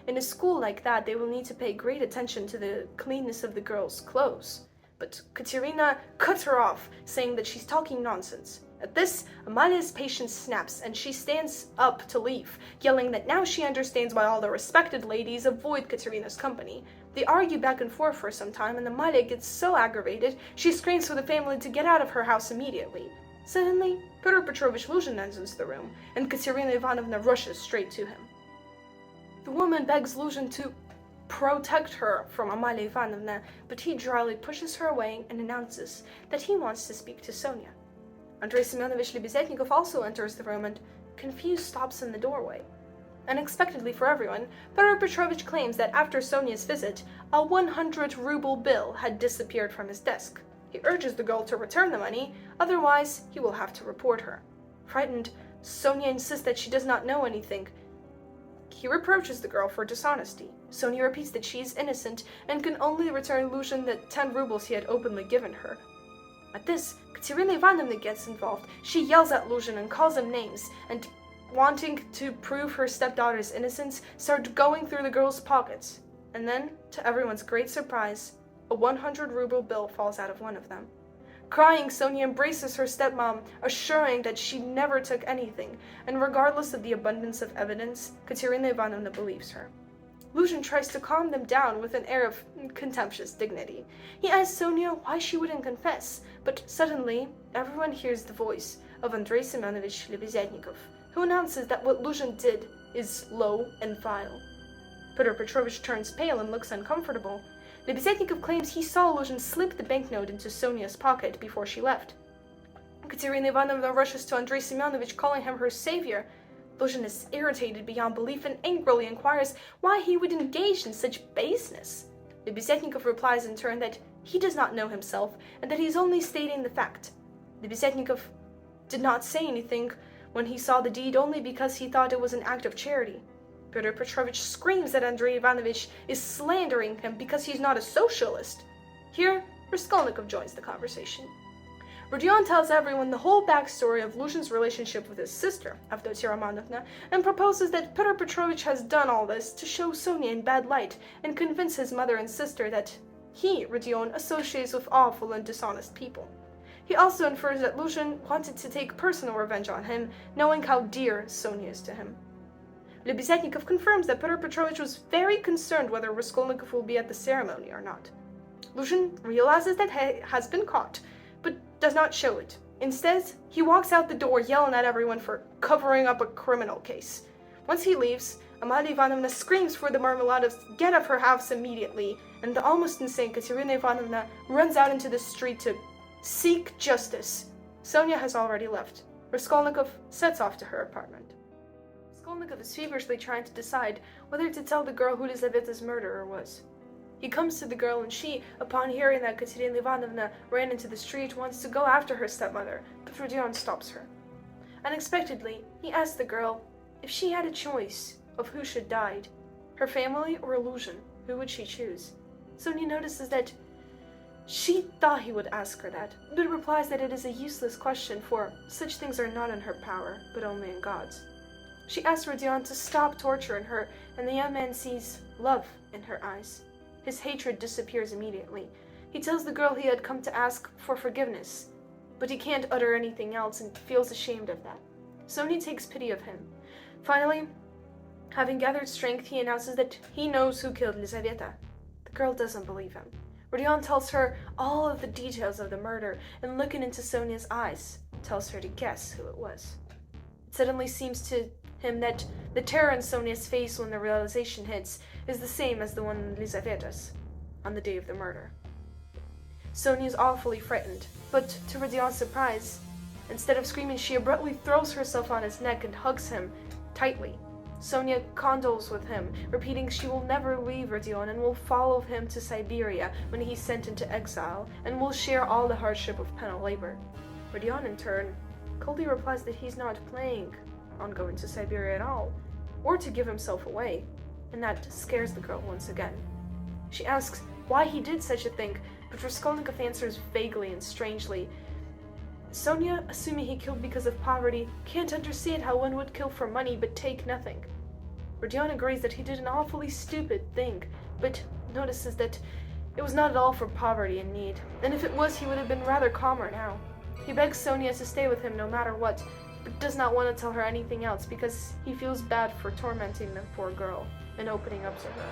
in a school like that they will need to pay great attention to the cleanness of the girls' clothes. But Katerina cuts her off, saying that she's talking nonsense. At this, Amalia's patience snaps, and she stands up to leave, yelling that now she understands why all the respected ladies avoid Katerina's company. They argue back and forth for some time, and Amalia gets so aggravated, she screams for the family to get out of her house immediately. Suddenly, Petrovich Luzhin enters the room, and Katerina Ivanovna rushes straight to him. The woman begs Luzhin to protect her from Amalia Ivanovna, but he dryly pushes her away and announces that he wants to speak to Sonya. Andrei Semyonovich Lebezhetnikov also enters the room and, confused, stops in the doorway. Unexpectedly for everyone, Petrovich claims that after Sonya's visit, a 100-ruble bill had disappeared from his desk. He urges the girl to return the money, otherwise he will have to report her. Frightened, Sonya insists that she does not know anything. He reproaches the girl for dishonesty. Sonya repeats that she is innocent and can only return Luzhin the 10 rubles he had openly given her. At this, Katerina Ivanovna gets involved. She yells at Luzhin and calls him names, and, wanting to prove her stepdaughter's innocence, starts going through the girl's pockets. And then, to everyone's great surprise, a 100-ruble bill falls out of one of them. Crying, Sonya embraces her stepmom, assuring that she never took anything, and regardless of the abundance of evidence, Katerina Ivanovna believes her. Luzhin tries to calm them down with an air of contemptuous dignity. He asks Sonya why she wouldn't confess, but suddenly everyone hears the voice of Andrei Semeonovich Lebezhetnikov, who announces that what Luzhin did is low and vile. Petrovich turns pale and looks uncomfortable. Lebezhetnikov claims he saw Luzhin slip the banknote into Sonya's pocket before she left. Katerina Ivanovna rushes to Andrei Semyonovich, calling him her savior. Luzhin is irritated beyond belief and angrily inquires why he would engage in such baseness. Lebezhetnikov replies in turn that he does not know himself and that he is only stating the fact. Lebezhetnikov did not say anything when he saw the deed only because he thought it was an act of charity. Petrovich screams that Andrei Ivanovich is slandering him because he's not a socialist. Here, Raskolnikov joins the conversation. Rodion tells everyone the whole backstory of Luzhin's relationship with his sister, Avdotya Romanovna, and proposes that Petrovich has done all this to show Sonya in bad light and convince his mother and sister that he, Rodion, associates with awful and dishonest people. He also infers that Luzhin wanted to take personal revenge on him, knowing how dear Sonya is to him. Lebezhetnikov confirms that Petrovich was very concerned whether Raskolnikov will be at the ceremony or not. Luzhin realizes that he has been caught, but does not show it. Instead, he walks out the door yelling at everyone for covering up a criminal case. Once he leaves, Amalia Ivanovna screams for the Marmeladovs to get out of her house immediately, and the almost insane Katerina Ivanovna runs out into the street to seek justice. Sonya has already left. Raskolnikov sets off to her apartment. Raskolnikov is feverishly trying to decide whether to tell the girl who Lizaveta's murderer was. He comes to the girl and she, upon hearing that Katerina Ivanovna ran into the street, wants to go after her stepmother, but Rodion stops her. Unexpectedly, he asks the girl if she had a choice of who should die, her family or Luzhin, who would she choose? Sonya notices that she thought he would ask her that, but replies that it is a useless question, for such things are not in her power, but only in God's. She asks Rodion to stop torturing her, and the young man sees love in her eyes. His hatred disappears immediately. He tells the girl he had come to ask for forgiveness, but he can't utter anything else and feels ashamed of that. Sonya takes pity of him. Finally, having gathered strength, he announces that he knows who killed Lizaveta. The girl doesn't believe him. Rodion tells her all of the details of the murder, and looking into Sonya's eyes, tells her to guess who it was. It suddenly seems to him that the terror in Sonya's face when the realization hits is the same as the one in Lizaveta's on the day of the murder. Sonya is awfully frightened, but to Rodion's surprise, instead of screaming, she abruptly throws herself on his neck and hugs him tightly. Sonya condoles with him, repeating she will never leave Rodion and will follow him to Siberia when he's sent into exile, and will share all the hardship of penal labor. Rodion, in turn, coldly replies that he's not planning on going to Siberia at all, or to give himself away, and that scares the girl once again. She asks why he did such a thing, but Raskolnikov answers vaguely and strangely. Sonya, assuming he killed because of poverty, can't understand how one would kill for money but take nothing. Rodion agrees that he did an awfully stupid thing, but notices that it was not at all for poverty and need, and if it was, he would have been rather calmer now. He begs Sonya to stay with him no matter what, but does not want to tell her anything else because he feels bad for tormenting the poor girl and opening up to her.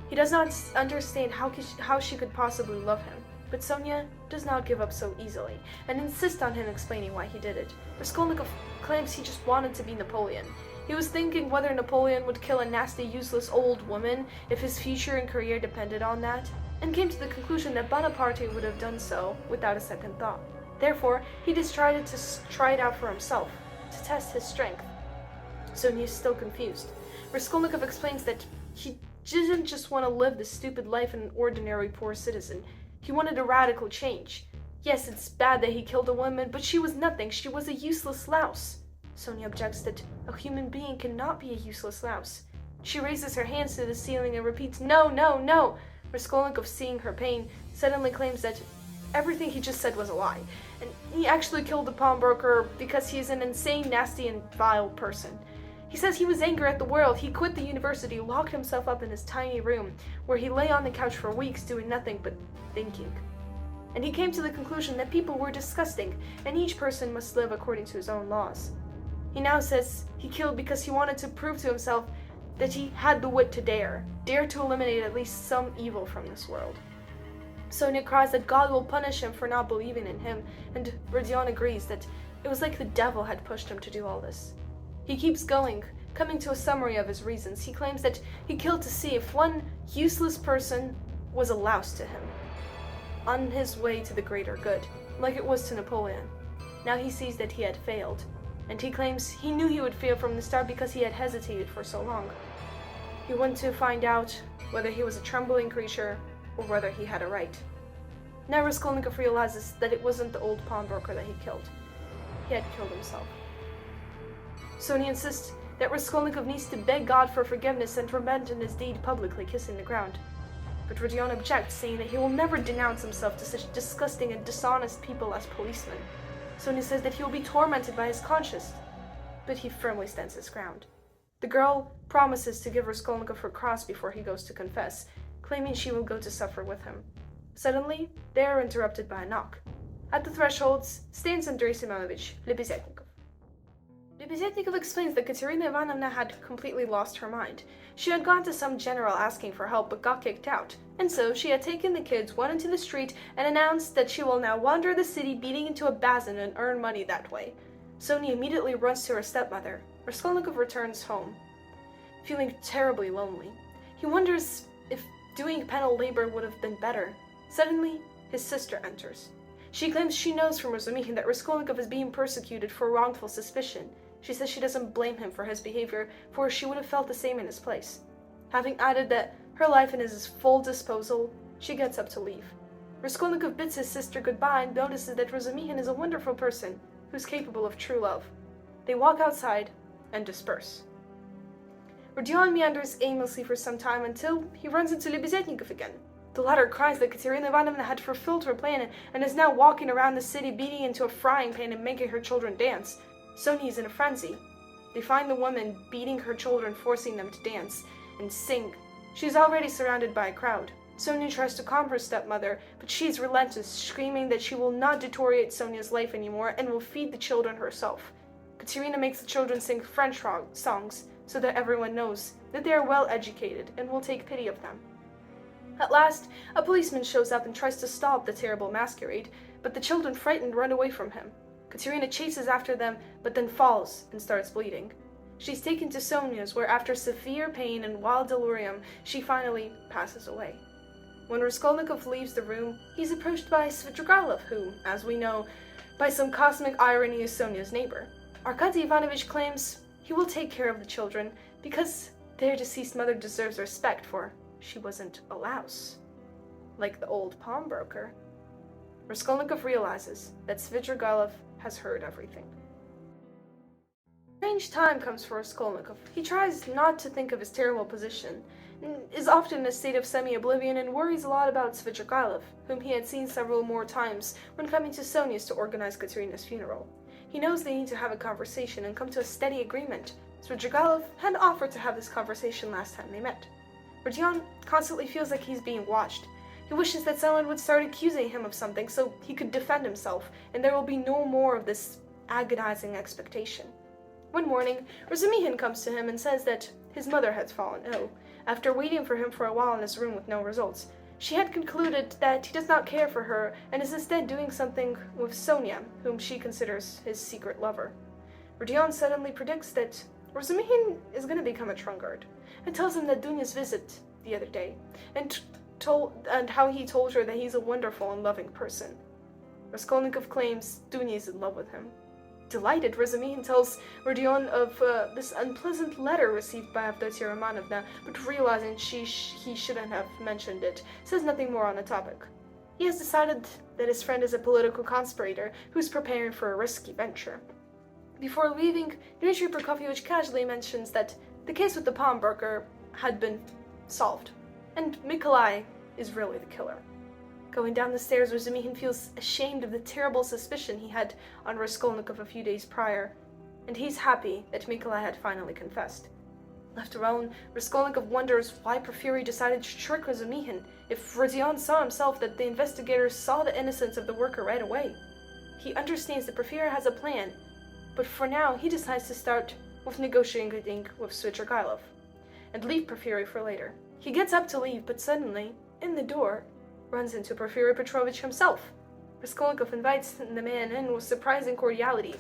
He does not understand how she could possibly love him, but Sonya does not give up so easily, and insists on him explaining why he did it. Raskolnikov claims he just wanted to be Napoleon. He was thinking whether Napoleon would kill a nasty, useless old woman if his future and career depended on that, and came to the conclusion that Bonaparte would have done so without a second thought. Therefore, he decided to try it out for himself, to test his strength. Sonya is still confused. Raskolnikov explains that he didn't just want to live the stupid life of an ordinary poor citizen. He wanted a radical change. Yes, it's bad that he killed a woman, but she was nothing. She was a useless louse. Sonya objects that a human being cannot be a useless louse. She raises her hands to the ceiling and repeats, "No, no, no!" Raskolnikov, seeing her pain, suddenly claims that everything he just said was a lie, and he actually killed the pawnbroker because he is an insane, nasty, and vile person. He says he was angry at the world. He quit the university, locked himself up in his tiny room, where he lay on the couch for weeks doing nothing but thinking. And he came to the conclusion that people were disgusting, and each person must live according to his own laws. He now says he killed because he wanted to prove to himself that he had the wit to dare to eliminate at least some evil from this world. Sonya cries that God will punish him for not believing in him, and Rodion agrees that it was like the devil had pushed him to do all this. He keeps going, coming to a summary of his reasons. He claims that he killed to see if one useless person was a louse to him, on his way to the greater good, like it was to Napoleon. Now he sees that he had failed, and he claims he knew he would fail from the start because he had hesitated for so long. He wanted to find out whether he was a trembling creature or whether he had a right. Now Raskolnikov realizes that it wasn't the old pawnbroker that he killed. He had killed himself. Sonya insists that Raskolnikov needs to beg God for forgiveness and repent in his deed publicly, kissing the ground. But Rodion objects, saying that he will never denounce himself to such disgusting and dishonest people as policemen. Sonya says that he will be tormented by his conscience, but he firmly stands his ground. The girl promises to give Raskolnikov her cross before he goes to confess, claiming she will go to suffer with him. Suddenly, they are interrupted by a knock. At the thresholds stands Andrei Semeonovich, Lebezhetnikov. Libizhetnikov explains that Katerina Ivanovna had completely lost her mind. She had gone to some general asking for help but got kicked out, and so she had taken the kids one into the street and announced that she will now wander the city beating into a basin and earn money that way. Sonya immediately runs to her stepmother. Raskolnikov returns home, feeling terribly lonely. He wonders if doing penal labor would have been better. Suddenly, his sister enters. She claims she knows from Razumihin that Raskolnikov is being persecuted for wrongful suspicion. She says she doesn't blame him for his behavior, for she would have felt the same in his place. Having added that her life is his full disposal, she gets up to leave. Raskolnikov bids his sister goodbye and notices that Razumihin is a wonderful person who's capable of true love. They walk outside and disperse. Rodion meanders aimlessly for some time until he runs into Libizhetnikov again. The latter cries that Katerina Ivanovna had fulfilled her plan and is now walking around the city beating into a frying pan and making her children dance. Sonya is in a frenzy. They find the woman beating her children, forcing them to dance and sing. She is already surrounded by a crowd. Sonya tries to calm her stepmother, but she is relentless, screaming that she will not deteriorate Sonya's life anymore and will feed the children herself. Katerina makes the children sing French songs so that everyone knows that they are well educated and will take pity of them. At last, a policeman shows up and tries to stop the terrible masquerade, but the children, frightened, run away from him. Katerina chases after them, but then falls and starts bleeding. She's taken to Sonya's, where after severe pain and wild delirium, she finally passes away. When Raskolnikov leaves the room, he's approached by Svidrigaylov, who, as we know, by some cosmic irony is Sonya's neighbor. Arkady Ivanovich claims he will take care of the children because their deceased mother deserves respect, for she wasn't a louse, like the old pawnbroker. Raskolnikov realizes that Svidrigaylov has heard everything. A strange time comes for Raskolnikov. He tries not to think of his terrible position, is often in a state of semi-oblivion, and worries a lot about Svidrigaylov, whom he had seen several more times when coming to Sonya's to organize Katerina's funeral. He knows they need to have a conversation and come to a steady agreement. Svidrigaylov had offered to have this conversation last time they met. Rodion constantly feels like he's being watched. He wishes that someone would start accusing him of something so he could defend himself, and there will be no more of this agonizing expectation. One morning, Razumihin comes to him and says that his mother had fallen ill. After waiting for him for a while in his room with no results, she had concluded that he does not care for her and is instead doing something with Sonya, whom she considers his secret lover. Rodion suddenly predicts that Razumihin is going to become a drunkard, and tells him that Dunya's visit the other day, and how he told her that he's a wonderful and loving person. Raskolnikov claims Dunya is in love with him. Delighted, Razumihin tells Rodion of this unpleasant letter received by Avdotya Romanovna, but realizing he shouldn't have mentioned it, says nothing more on the topic. He has decided that his friend is a political conspirator who's preparing for a risky venture. Before leaving, Dmitri Prokofyevich casually mentions that the case with the pawnbroker had been solved, and Nikolai is really the killer. Going down the stairs, Razumihin feels ashamed of the terrible suspicion he had on Raskolnikov a few days prior, and he's happy that Nikolai had finally confessed. Left alone, Raskolnikov wonders why Porfiry decided to trick Razumihin if Rodion saw himself that the investigators saw the innocence of the worker right away. He understands that Porfiry has a plan, but for now he decides to start with negotiating with Svidrigaylov and leave Porfiry for later. He gets up to leave, but suddenly, in the door, runs into Porfiry Petrovich himself. Raskolnikov invites the man in with surprising cordiality.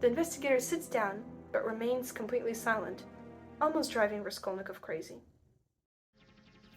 The investigator sits down, but remains completely silent, almost driving Raskolnikov crazy.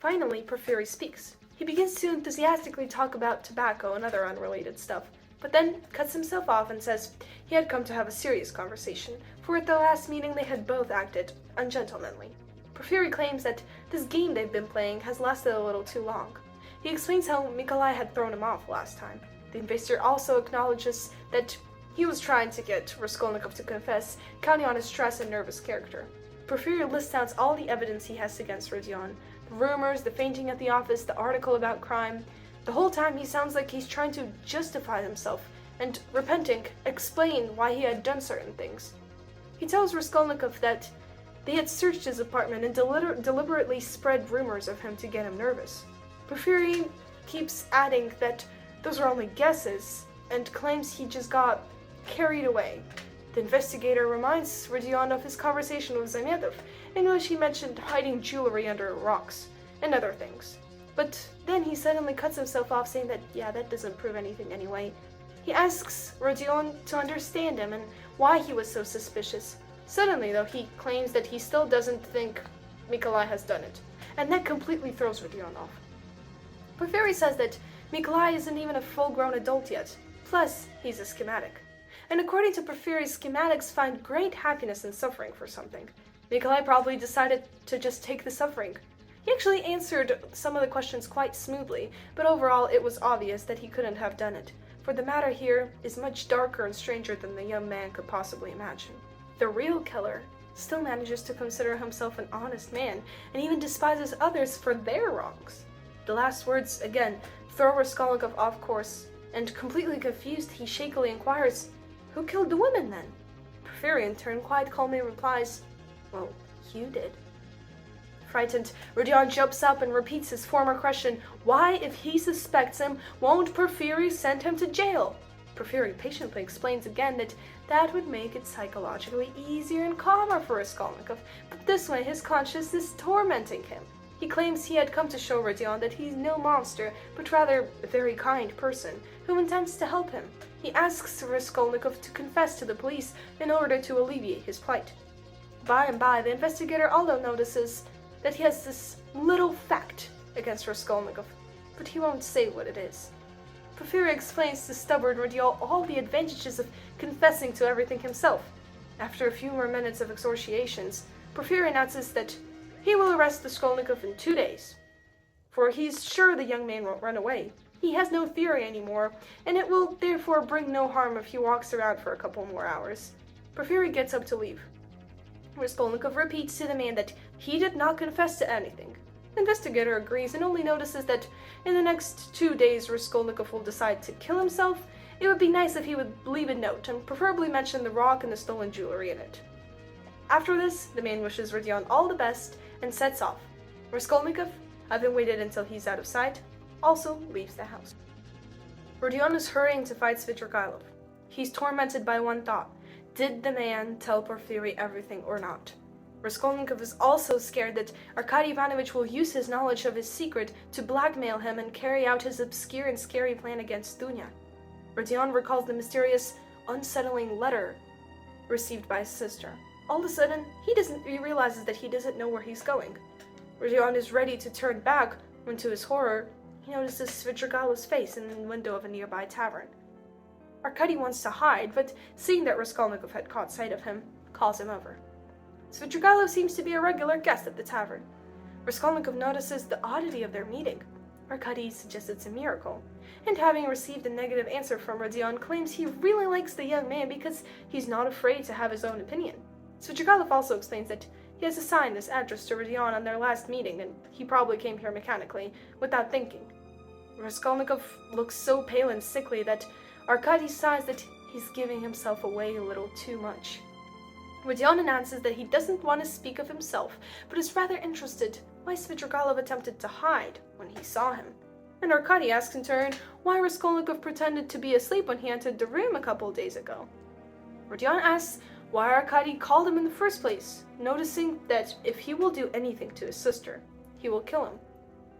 Finally, Porfiry speaks. He begins to enthusiastically talk about tobacco and other unrelated stuff, but then cuts himself off and says he had come to have a serious conversation, for at the last meeting they had both acted ungentlemanly. Porfiry claims that this game they've been playing has lasted a little too long. He explains how Nikolai had thrown him off last time. The investigator also acknowledges that he was trying to get Raskolnikov to confess, counting on his stress and nervous character. Porfiry lists out all the evidence he has against Rodion, the rumors, the fainting at the office, the article about crime. The whole time he sounds like he's trying to justify himself and, repenting, explain why he had done certain things. He tells Raskolnikov that they had searched his apartment and deliberately spread rumors of him to get him nervous. Porfiry keeps adding that those are only guesses and claims he just got carried away. The investigator reminds Rodion of his conversation with Semeonovna, in which he mentioned hiding jewelry under rocks and other things. But then he suddenly cuts himself off, saying that, that doesn't prove anything anyway. He asks Rodion to understand him and why he was so suspicious. Suddenly, though, he claims that he still doesn't think Nikolai has done it, and that completely throws Rodion off. Porfiry says that Nikolai isn't even a full-grown adult yet, plus he's a schematic. And according to Porfiry, schematics find great happiness in suffering for something. Nikolai probably decided to just take the suffering. He actually answered some of the questions quite smoothly, but overall it was obvious that he couldn't have done it, for the matter here is much darker and stranger than the young man could possibly imagine. The real killer still manages to consider himself an honest man, and even despises others for their wrongs. The last words, again, throw Raskolnikov off course, and completely confused, he shakily inquires, "Who killed the woman, then?" Porfiry, in turn, quite calmly replies, "Well, you did." Frightened, Rodion jumps up and repeats his former question, why, if he suspects him, won't Porfiry send him to jail? Porfiry patiently explains again that that would make it psychologically easier and calmer for Raskolnikov, but this way his conscience is tormenting him. He claims he had come to show Rodion that he's no monster, but rather a very kind person, who intends to help him. He asks Raskolnikov to confess to the police in order to alleviate his plight. By and by, the investigator also notices that he has this little fact against Raskolnikov, but he won't say what it is. Porfiry explains to stubborn Rodion all the advantages of confessing to everything himself. After a few more minutes of exhortations, Porfiry announces that he will arrest Raskolnikov in 2 days, for he's sure the young man won't run away. He has no theory anymore, and it will therefore bring no harm if he walks around for a couple more hours. Porfiry gets up to leave. Raskolnikov repeats to the man that he did not confess to anything. The investigator agrees and only notices that in the next 2 days Raskolnikov will decide to kill himself. It would be nice if he would leave a note and preferably mention the rock and the stolen jewelry in it. After this, the man wishes Rodion all the best and sets off. Raskolnikov, having waited until he's out of sight, also leaves the house. Rodion is hurrying to fight Svidrigaylov. He's tormented by one thought. Did the man tell Porfiry everything or not? Raskolnikov is also scared that Arkady Ivanovich will use his knowledge of his secret to blackmail him and carry out his obscure and scary plan against Dunya. Rodion recalls the mysterious, unsettling letter received by his sister. All of a sudden, he realizes that he doesn't know where he's going. Rodion is ready to turn back when, to his horror, he notices Svidrigaylov's face in the window of a nearby tavern. Arkady wants to hide, but seeing that Raskolnikov had caught sight of him, calls him over. Svidrigaylov seems to be a regular guest at the tavern. Raskolnikov notices the oddity of their meeting. Arkady suggests it's a miracle, and having received a negative answer from Rodion, claims he really likes the young man because he's not afraid to have his own opinion. Svidrigaylov also explains that he has assigned this address to Rodion on their last meeting, and he probably came here mechanically, without thinking. Raskolnikov looks so pale and sickly that Arkady sighs that he's giving himself away a little too much. Rodion announces that he doesn't want to speak of himself, but is rather interested why Svidrigaylov attempted to hide when he saw him. And Arkady asks in turn why Raskolnikov pretended to be asleep when he entered the room a couple of days ago. Rodion asks why Arkady called him in the first place, noticing that if he will do anything to his sister, he will kill him.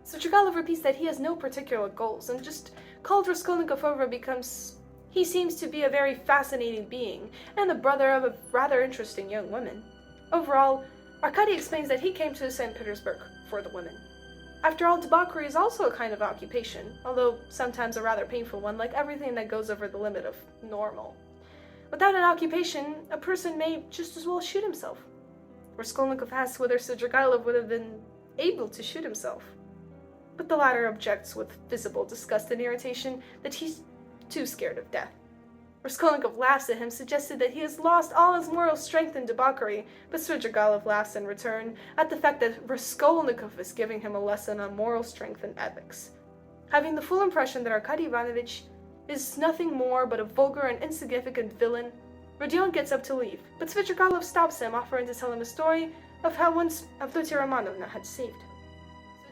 Svidrigaylov repeats that he has no particular goals and just called Raskolnikov over because he seems to be a very fascinating being and the brother of a rather interesting young woman. Overall, Arkady explains that he came to St. Petersburg for the women. After all, debauchery is also a kind of occupation, although sometimes a rather painful one, like everything that goes over the limit of normal. Without an occupation, a person may just as well shoot himself. Raskolnikov asks whether Svidrigaylov would have been able to shoot himself, but the latter objects with visible disgust and irritation that he's too scared of death. Raskolnikov laughs at him, suggested that he has lost all his moral strength in debauchery, but Svidrigaylov laughs in return at the fact that Raskolnikov is giving him a lesson on moral strength and ethics. Having the full impression that Arkady Ivanovich is nothing more but a vulgar and insignificant villain, Rodion gets up to leave, but Svidrigaylov stops him, offering to tell him a story of how once Avdotya Romanovna had saved him.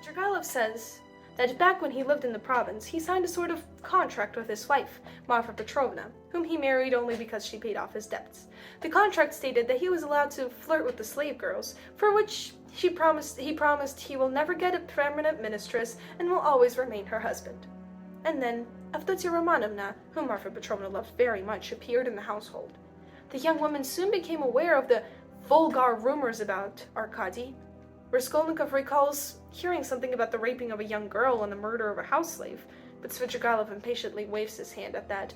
Svidrigaylov says that back when he lived in the province, he signed a sort of contract with his wife, Marfa Petrovna, whom he married only because she paid off his debts. The contract stated that he was allowed to flirt with the slave girls, for which he promised he will never get a permanent mistress and will always remain her husband. And then Avdotya Romanovna, whom Marfa Petrovna loved very much, appeared in the household. The young woman soon became aware of the vulgar rumors about Arkady. Raskolnikov recalls hearing something about the raping of a young girl and the murder of a house slave, but Svidrigaylov impatiently waves his hand at that.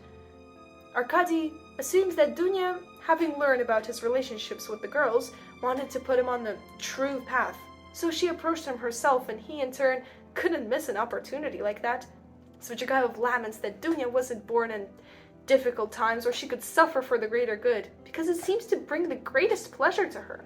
Arkady assumes that Dunya, having learned about his relationships with the girls, wanted to put him on the true path, so she approached him herself, and he in turn couldn't miss an opportunity like that. Svidrigaylov laments that Dunya wasn't born in difficult times where she could suffer for the greater good, because it seems to bring the greatest pleasure to her.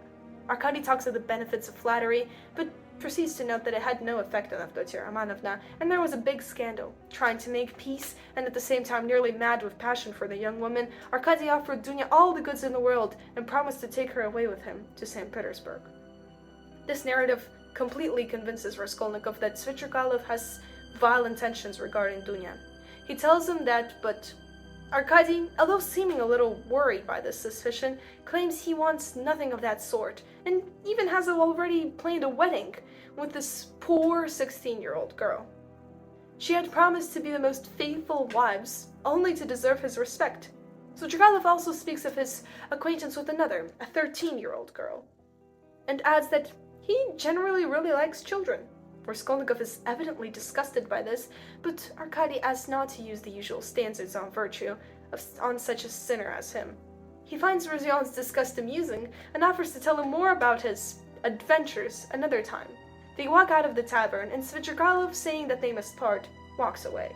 Arkady talks of the benefits of flattery, but proceeds to note that it had no effect on Avdotya Romanovna, and there was a big scandal. Trying to make peace, and at the same time nearly mad with passion for the young woman, Arkady offered Dunya all the goods in the world and promised to take her away with him to St. Petersburg. This narrative completely convinces Raskolnikov that Svidrigaylov has vile intentions regarding Dunya. He tells him that, but Arkady, although seeming a little worried by this suspicion, claims he wants nothing of that sort, and even has already planned a wedding with this poor 16-year-old girl. She had promised to be the most faithful wives, only to deserve his respect. Svidrigaylov also speaks of his acquaintance with another, a 13-year-old girl, and adds that he generally really likes children. Raskolnikov is evidently disgusted by this, but Arkady asks not to use the usual standards on virtue on such a sinner as him. He finds Rodion's disgust amusing and offers to tell him more about his adventures another time. They walk out of the tavern, and Svidrigaylov, saying that they must part, walks away.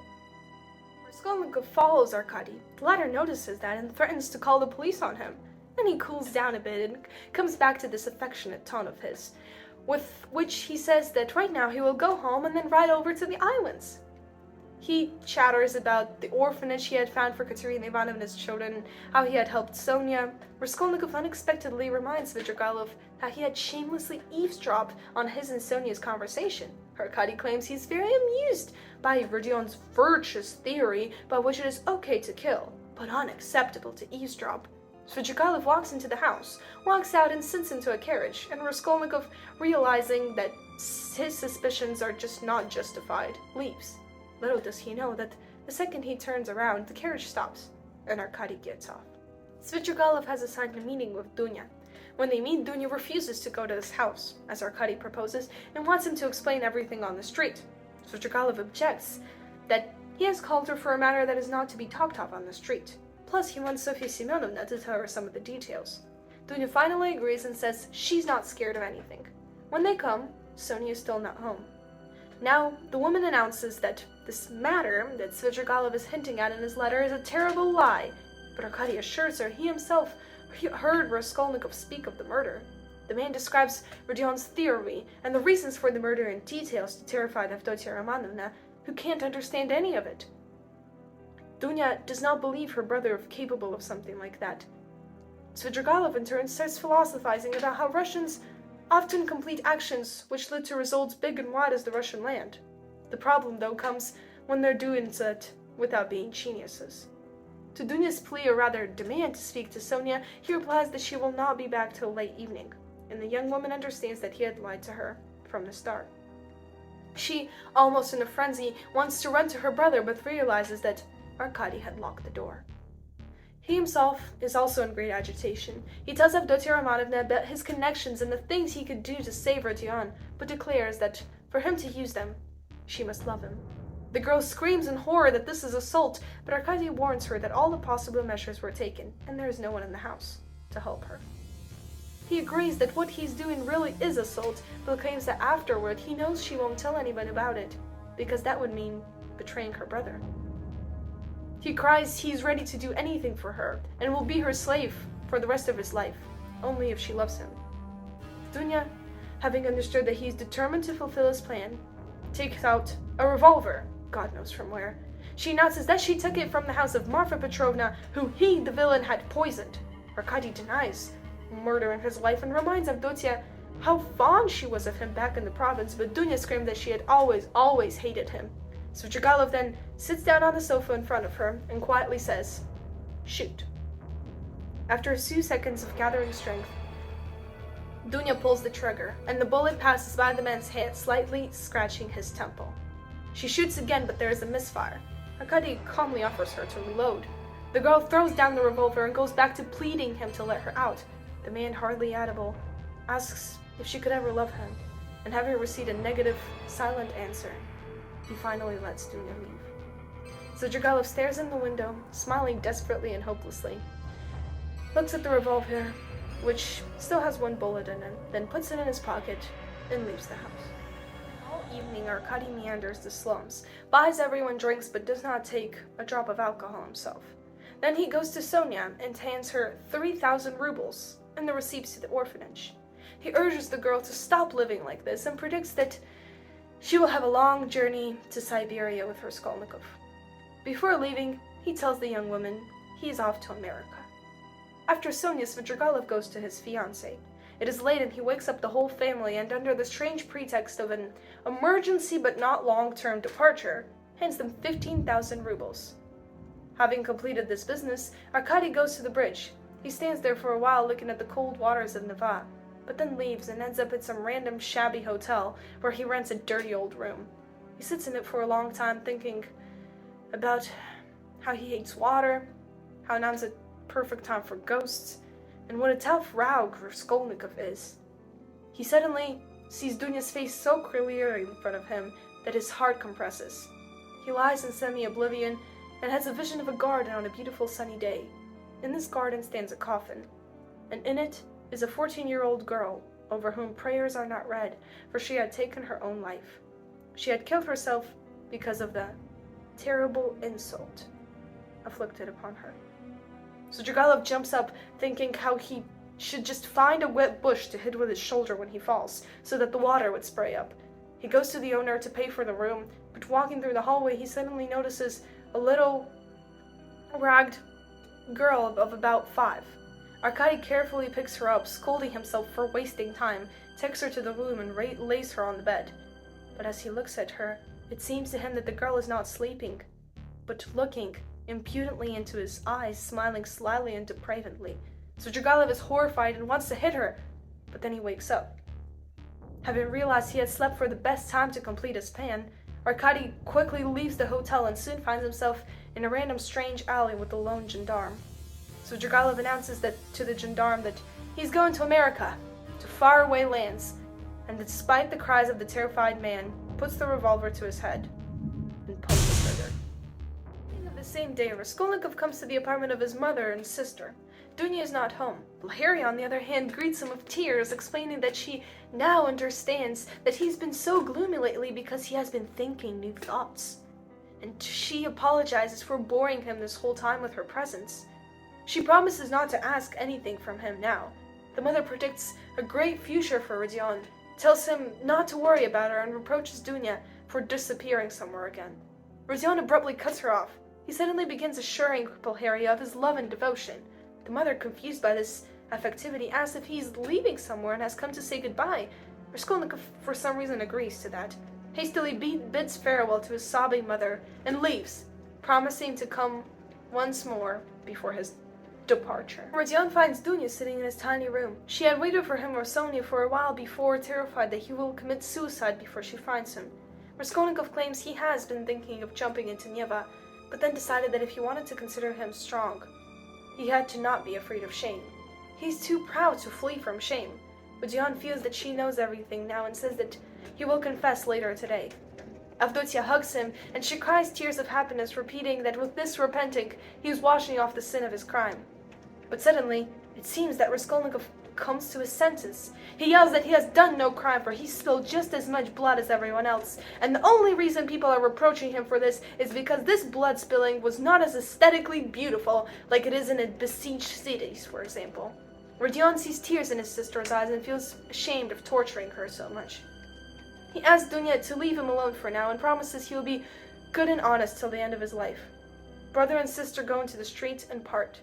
Raskolnikov follows Arkady. The latter notices that and threatens to call the police on him. Then he cools down a bit and comes back to this affectionate tone of his, with which he says that right now he will go home and then ride over to the islands. He chatters about the orphanage he had found for Katerina Ivanovna's children, how he had helped Sonya. Raskolnikov unexpectedly reminds Svidrigaylov how he had shamelessly eavesdropped on his and Sonya's conversation. Arkady claims he's very amused by Rodion's virtuous theory by which it is okay to kill, but unacceptable to eavesdrop. Svidrigaylov walks into the house, walks out and sits into a carriage, and Raskolnikov, realizing that his suspicions are just not justified, leaves. Little does he know that the second he turns around, the carriage stops, and Arkady gets off. Svidrigaylov has assigned a meeting with Dunya. When they meet, Dunya refuses to go to his house, as Arkady proposes, and wants him to explain everything on the street. Svidrigaylov objects that he has called her for a matter that is not to be talked of on the street. Plus, he wants Sofya Semyonovna to tell her some of the details. Dunya finally agrees and says she's not scared of anything. When they come, Sonya is still not home. Now, the woman announces that this matter that Svidrigaylov is hinting at in his letter is a terrible lie, but Arkady assures her he himself heard Raskolnikov speak of the murder. The man describes Rodion's theory and the reasons for the murder in details to terrify Avdotya Romanovna, who can't understand any of it. Dunya does not believe her brother capable of something like that. Svidrigaylov in turn starts philosophizing about how Russians often complete actions which lead to results big and wide as the Russian land. The problem, though, comes when they're doing it without being geniuses. To Dunya's plea, or rather demand, to speak to Sonya, he replies that she will not be back till late evening, and the young woman understands that he had lied to her from the start. She, almost in a frenzy, wants to run to her brother, but realizes that Arkady had locked the door. He himself is also in great agitation. He tells Avdotya Romanovna about his connections and the things he could do to save Rodion, but declares that for him to use them, she must love him. The girl screams in horror that this is assault, but Arkady warns her that all the possible measures were taken, and there is no one in the house to help her. He agrees that what he's doing really is assault, but claims that afterward he knows she won't tell anyone about it, because that would mean betraying her brother. He cries he's ready to do anything for her, and will be her slave for the rest of his life, only if she loves him. Dunya, having understood that he's determined to fulfill his plan, takes out a revolver, God knows from where. She announces that she took it from the house of Marfa Petrovna, who he, the villain, had poisoned. Arkady denies murder in his life and reminds Avdotya how fond she was of him back in the province, but Dunya screamed that she had always hated him. Svidrigaylov then sits down on the sofa in front of her and quietly says, "Shoot." After a few seconds of gathering strength, Dunya pulls the trigger, and the bullet passes by the man's head, slightly scratching his temple. She shoots again, but there is a misfire. Arkady calmly offers her to reload. The girl throws down the revolver and goes back to pleading him to let her out. The man, hardly audible, asks if she could ever love him, and having received a negative, silent answer, he finally lets Dunya leave. Svidrigaylov stares in the window, smiling desperately and hopelessly, looks at the revolver, which still has one bullet in it, then puts it in his pocket and leaves the house. All evening, Arkady meanders the slums, buys everyone drinks but does not take a drop of alcohol himself. Then he goes to Sonya and hands her 3,000 rubles and the receipts to the orphanage. He urges the girl to stop living like this and predicts that she will have a long journey to Siberia with Raskolnikov. Before leaving, he tells the young woman he is off to America. After Sonya, Svidrigaylov goes to his fiancée. It is late and he wakes up the whole family and, under the strange pretext of an emergency but not long-term departure, hands them 15,000 rubles. Having completed this business, Arkady goes to the bridge. He stands there for a while looking at the cold waters of Neva, but then leaves and ends up at some random shabby hotel where he rents a dirty old room. He sits in it for a long time thinking about how he hates water, how now's a perfect time for ghosts, and what a tough rogue Raskolnikov is. He suddenly sees Dunya's face so clearly in front of him that his heart compresses. He lies in semi-oblivion and has a vision of a garden on a beautiful sunny day. In this garden stands a coffin, and in it is a 14-year-old girl over whom prayers are not read, for she had taken her own life. She had killed herself because of the terrible insult afflicted upon her. Svidrigaylov jumps up, thinking how he should just find a wet bush to hit with his shoulder when he falls, so that the water would spray up. He goes to the owner to pay for the room, but walking through the hallway he suddenly notices a little ragged girl of about 5. Arkady carefully picks her up, scolding himself for wasting time, takes her to the room and lays her on the bed. But as he looks at her, it seems to him that the girl is not sleeping, but looking impudently into his eyes, smiling slyly and depravedly. Svidrigaylov is horrified and wants to hit her, but then he wakes up. Having realized he had slept for the best time to complete his plan, Arkady quickly leaves the hotel and soon finds himself in a random strange alley with a lone gendarme. Svidrigaylov announces to the gendarme that he's going to America, to faraway lands, and that despite the cries of the terrified man, puts the revolver to his head and pulls the trigger. The same day, Raskolnikov comes to the apartment of his mother and sister. Dunya is not home. Pulcheria, on the other hand, greets him with tears, explaining that she now understands that he's been so gloomy lately because he has been thinking new thoughts. And she apologizes for boring him this whole time with her presence. She promises not to ask anything from him now. The mother predicts a great future for Rodion, tells him not to worry about her, and reproaches Dunya for disappearing somewhere again. Rodion abruptly cuts her off. He suddenly begins assuring Pulcheria of his love and devotion. The mother, confused by this affectivity, asks if he's leaving somewhere and has come to say goodbye. Raskolnikov, for some reason, agrees to that, hastily bids farewell to his sobbing mother, and leaves, promising to come once more before his departure. Rodion finds Dunya sitting in his tiny room. She had waited for him or Sonya for a while before, terrified that he will commit suicide before she finds him. Raskolnikov claims he has been thinking of jumping into Neva, but then decided that if he wanted to consider him strong, he had to not be afraid of shame. He's too proud to flee from shame. Rodion feels that she knows everything now and says that he will confess later today. Avdotya hugs him, and she cries tears of happiness, repeating that with this repenting, he is washing off the sin of his crime. But suddenly, it seems that Raskolnikov comes to his senses. He yells that he has done no crime, for he spilled just as much blood as everyone else, and the only reason people are reproaching him for this is because this blood spilling was not as aesthetically beautiful like it is in besieged cities, for example. Rodion sees tears in his sister's eyes and feels ashamed of torturing her so much. He asks Dunya to leave him alone for now and promises he will be good and honest till the end of his life. Brother and sister go into the streets and part.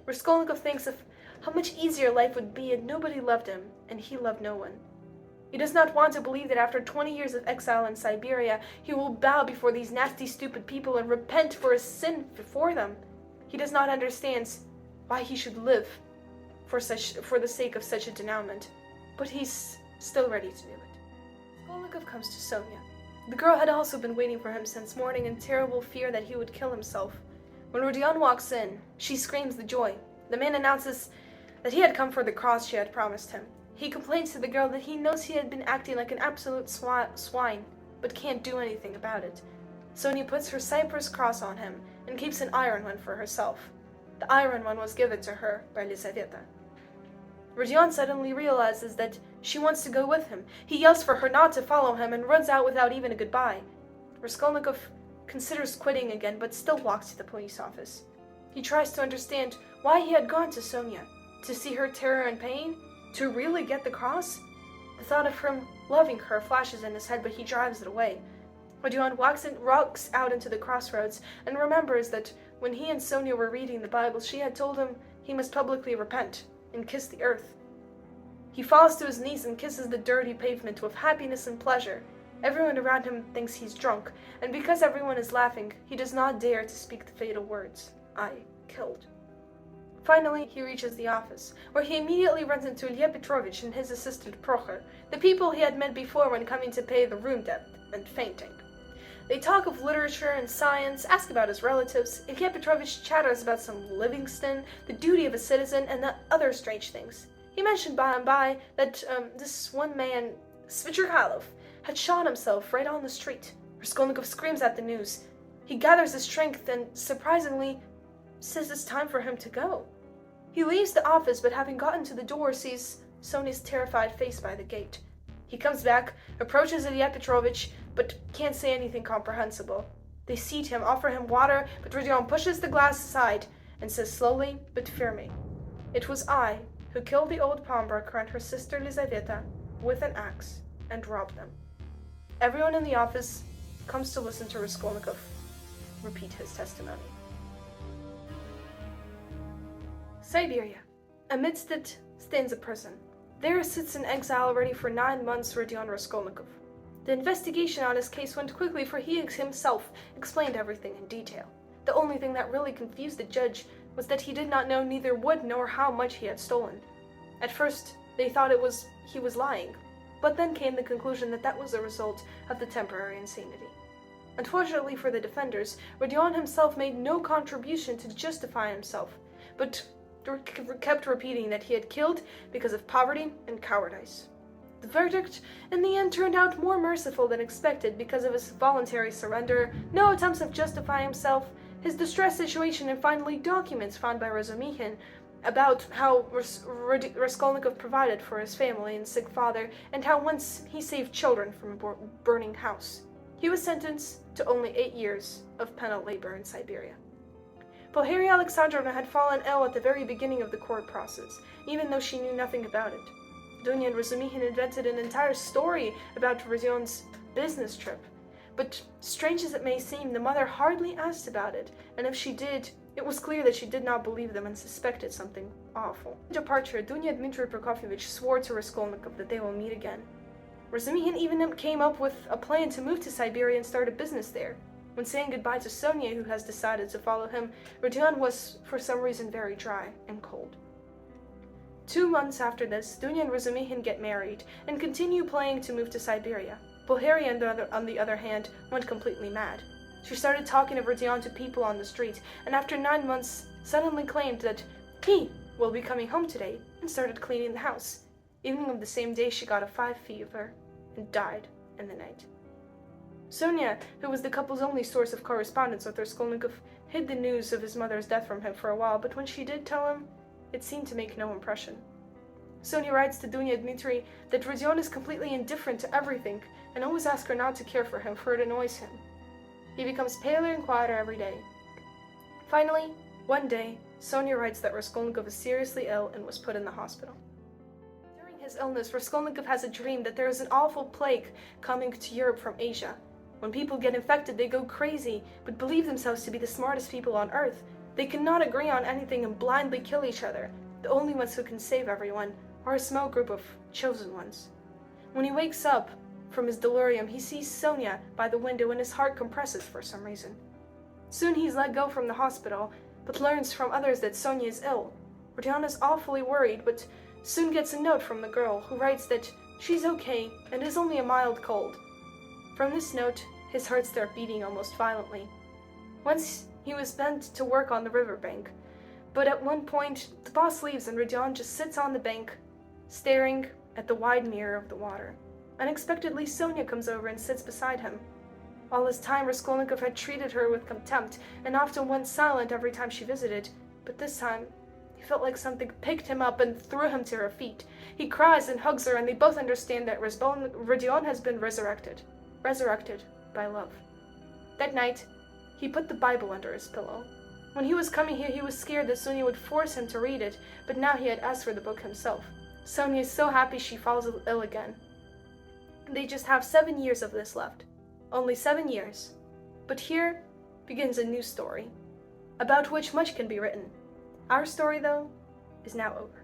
Raskolnikov thinks of how much easier life would be if nobody loved him, and he loved no one. He does not want to believe that after 20 years of exile in Siberia, he will bow before these nasty, stupid people and repent for his sin before them. He does not understand why he should live for the sake of such a denouement, but he's still ready to do it. Raskolnikov comes to Sonya. The girl had also been waiting for him since morning in terrible fear that he would kill himself. When Rodion walks in, she screams with joy. The man announces that he had come for the cross she had promised him. He complains to the girl that he knows he had been acting like an absolute swine, but can't do anything about it. Sonya puts her cypress cross on him and keeps an iron one for herself. The iron one was given to her by Lizaveta. Rodion suddenly realizes that she wants to go with him. He yells for her not to follow him and runs out without even a goodbye. Raskolnikov considers quitting again, but still walks to the police office. He tries to understand why he had gone to Sonya. To see her terror and pain? To really get the cross? The thought of him loving her flashes in his head, but he drives it away. Rodion walks out into the crossroads and remembers that when he and Sonya were reading the Bible, she had told him he must publicly repent and kiss the earth. He falls to his knees and kisses the dirty pavement with happiness and pleasure. Everyone around him thinks he's drunk, and because everyone is laughing, he does not dare to speak the fatal words, "I killed." Finally, he reaches the office, where he immediately runs into Ilya Petrovich and his assistant Prokofyevich, the people he had met before when coming to pay the room debt and fainting. They talk of literature and science, ask about his relatives. Ilya Petrovich chatters about some Livingston, the duty of a citizen, and the other strange things. He mentioned by and by that this one man, Svidrigaylov, had shot himself right on the street. Raskolnikov screams at the news. He gathers his strength and, surprisingly, says it's time for him to go. He leaves the office, but having gotten to the door, sees Sonya's terrified face by the gate. He comes back, approaches Ilya Petrovich, but can't say anything comprehensible. They seat him, offer him water, but Rodion pushes the glass aside and says slowly but firmly, "It was I who killed the old pawnbroker and her sister Lizaveta with an axe and robbed them." Everyone in the office comes to listen to Raskolnikov repeat his testimony. Siberia. Amidst it stands a prison. There sits in exile already for 9 months Rodion Raskolnikov. The investigation on his case went quickly, for he himself explained everything in detail. The only thing that really confused the judge was that he did not know neither what nor how much he had stolen. At first, they thought he was lying, but then came the conclusion that that was the result of the temporary insanity. Unfortunately for the defenders, Rodion himself made no contribution to justify himself, but kept repeating that he had killed because of poverty and cowardice. The verdict in the end turned out more merciful than expected because of his voluntary surrender, no attempts of justifying himself, his distressed situation, and finally documents found by Razumihin about how Raskolnikov provided for his family and sick father, and how once he saved children from a burning house. He was sentenced to only 8 years of penal labor in Siberia. Pulcheria Alexandrovna had fallen ill at the very beginning of the court process, even though she knew nothing about it. Dunya and Razumihin invented an entire story about Rodion's business trip, but strange as it may seem, the mother hardly asked about it, and if she did, it was clear that she did not believe them and suspected something awful. At departure, Dunya and Dmitri Prokofyevich swore to Raskolnikov that they will meet again. Razumihin even came up with a plan to move to Siberia and start a business there. When saying goodbye to Sonya, who has decided to follow him, Rodion was, for some reason, very dry and cold. 2 months after this, Dunya and Razumihin get married and continue planning to move to Siberia. Pulcheria, on the other hand, went completely mad. She started talking of Rodion to people on the street, and after 9 months, suddenly claimed that he will be coming home today, and started cleaning the house. Evening of the same day, she got a 5 fever and died in the night. Sonya, who was the couple's only source of correspondence with Raskolnikov, hid the news of his mother's death from him for a while, but when she did tell him, it seemed to make no impression. Sonya writes to Dunya Dmitri that Rodion is completely indifferent to everything, and always asks her not to care for him, for it annoys him. He becomes paler and quieter every day. Finally, one day, Sonya writes that Raskolnikov is seriously ill and was put in the hospital. During his illness, Raskolnikov has a dream that there is an awful plague coming to Europe from Asia. When people get infected, they go crazy, but believe themselves to be the smartest people on earth. They cannot agree on anything and blindly kill each other. The only ones who can save everyone are a small group of chosen ones. When he wakes up from his delirium, he sees Sonya by the window and his heart compresses for some reason. Soon he's let go from the hospital, but learns from others that Sonya is ill. Rodion is awfully worried, but soon gets a note from the girl who writes that she's okay and is only a mild cold. From this note, his heart starts beating almost violently. Once he was sent to work on the riverbank, but at one point the boss leaves and Rodion just sits on the bank, staring at the wide mirror of the water. Unexpectedly, Sonya comes over and sits beside him. All this time, Raskolnikov had treated her with contempt and often went silent every time she visited, but this time he felt like something picked him up and threw him to her feet. He cries and hugs her, and they both understand that Rodion has been resurrected by love. That night, he put the Bible under his pillow. When he was coming here, he was scared that Sonya would force him to read it, but now he had asked for the book himself. Sonya is so happy she falls ill again. They just have 7 years of this left. Only 7 years. But here begins a new story, about which much can be written. Our story, though, is now over.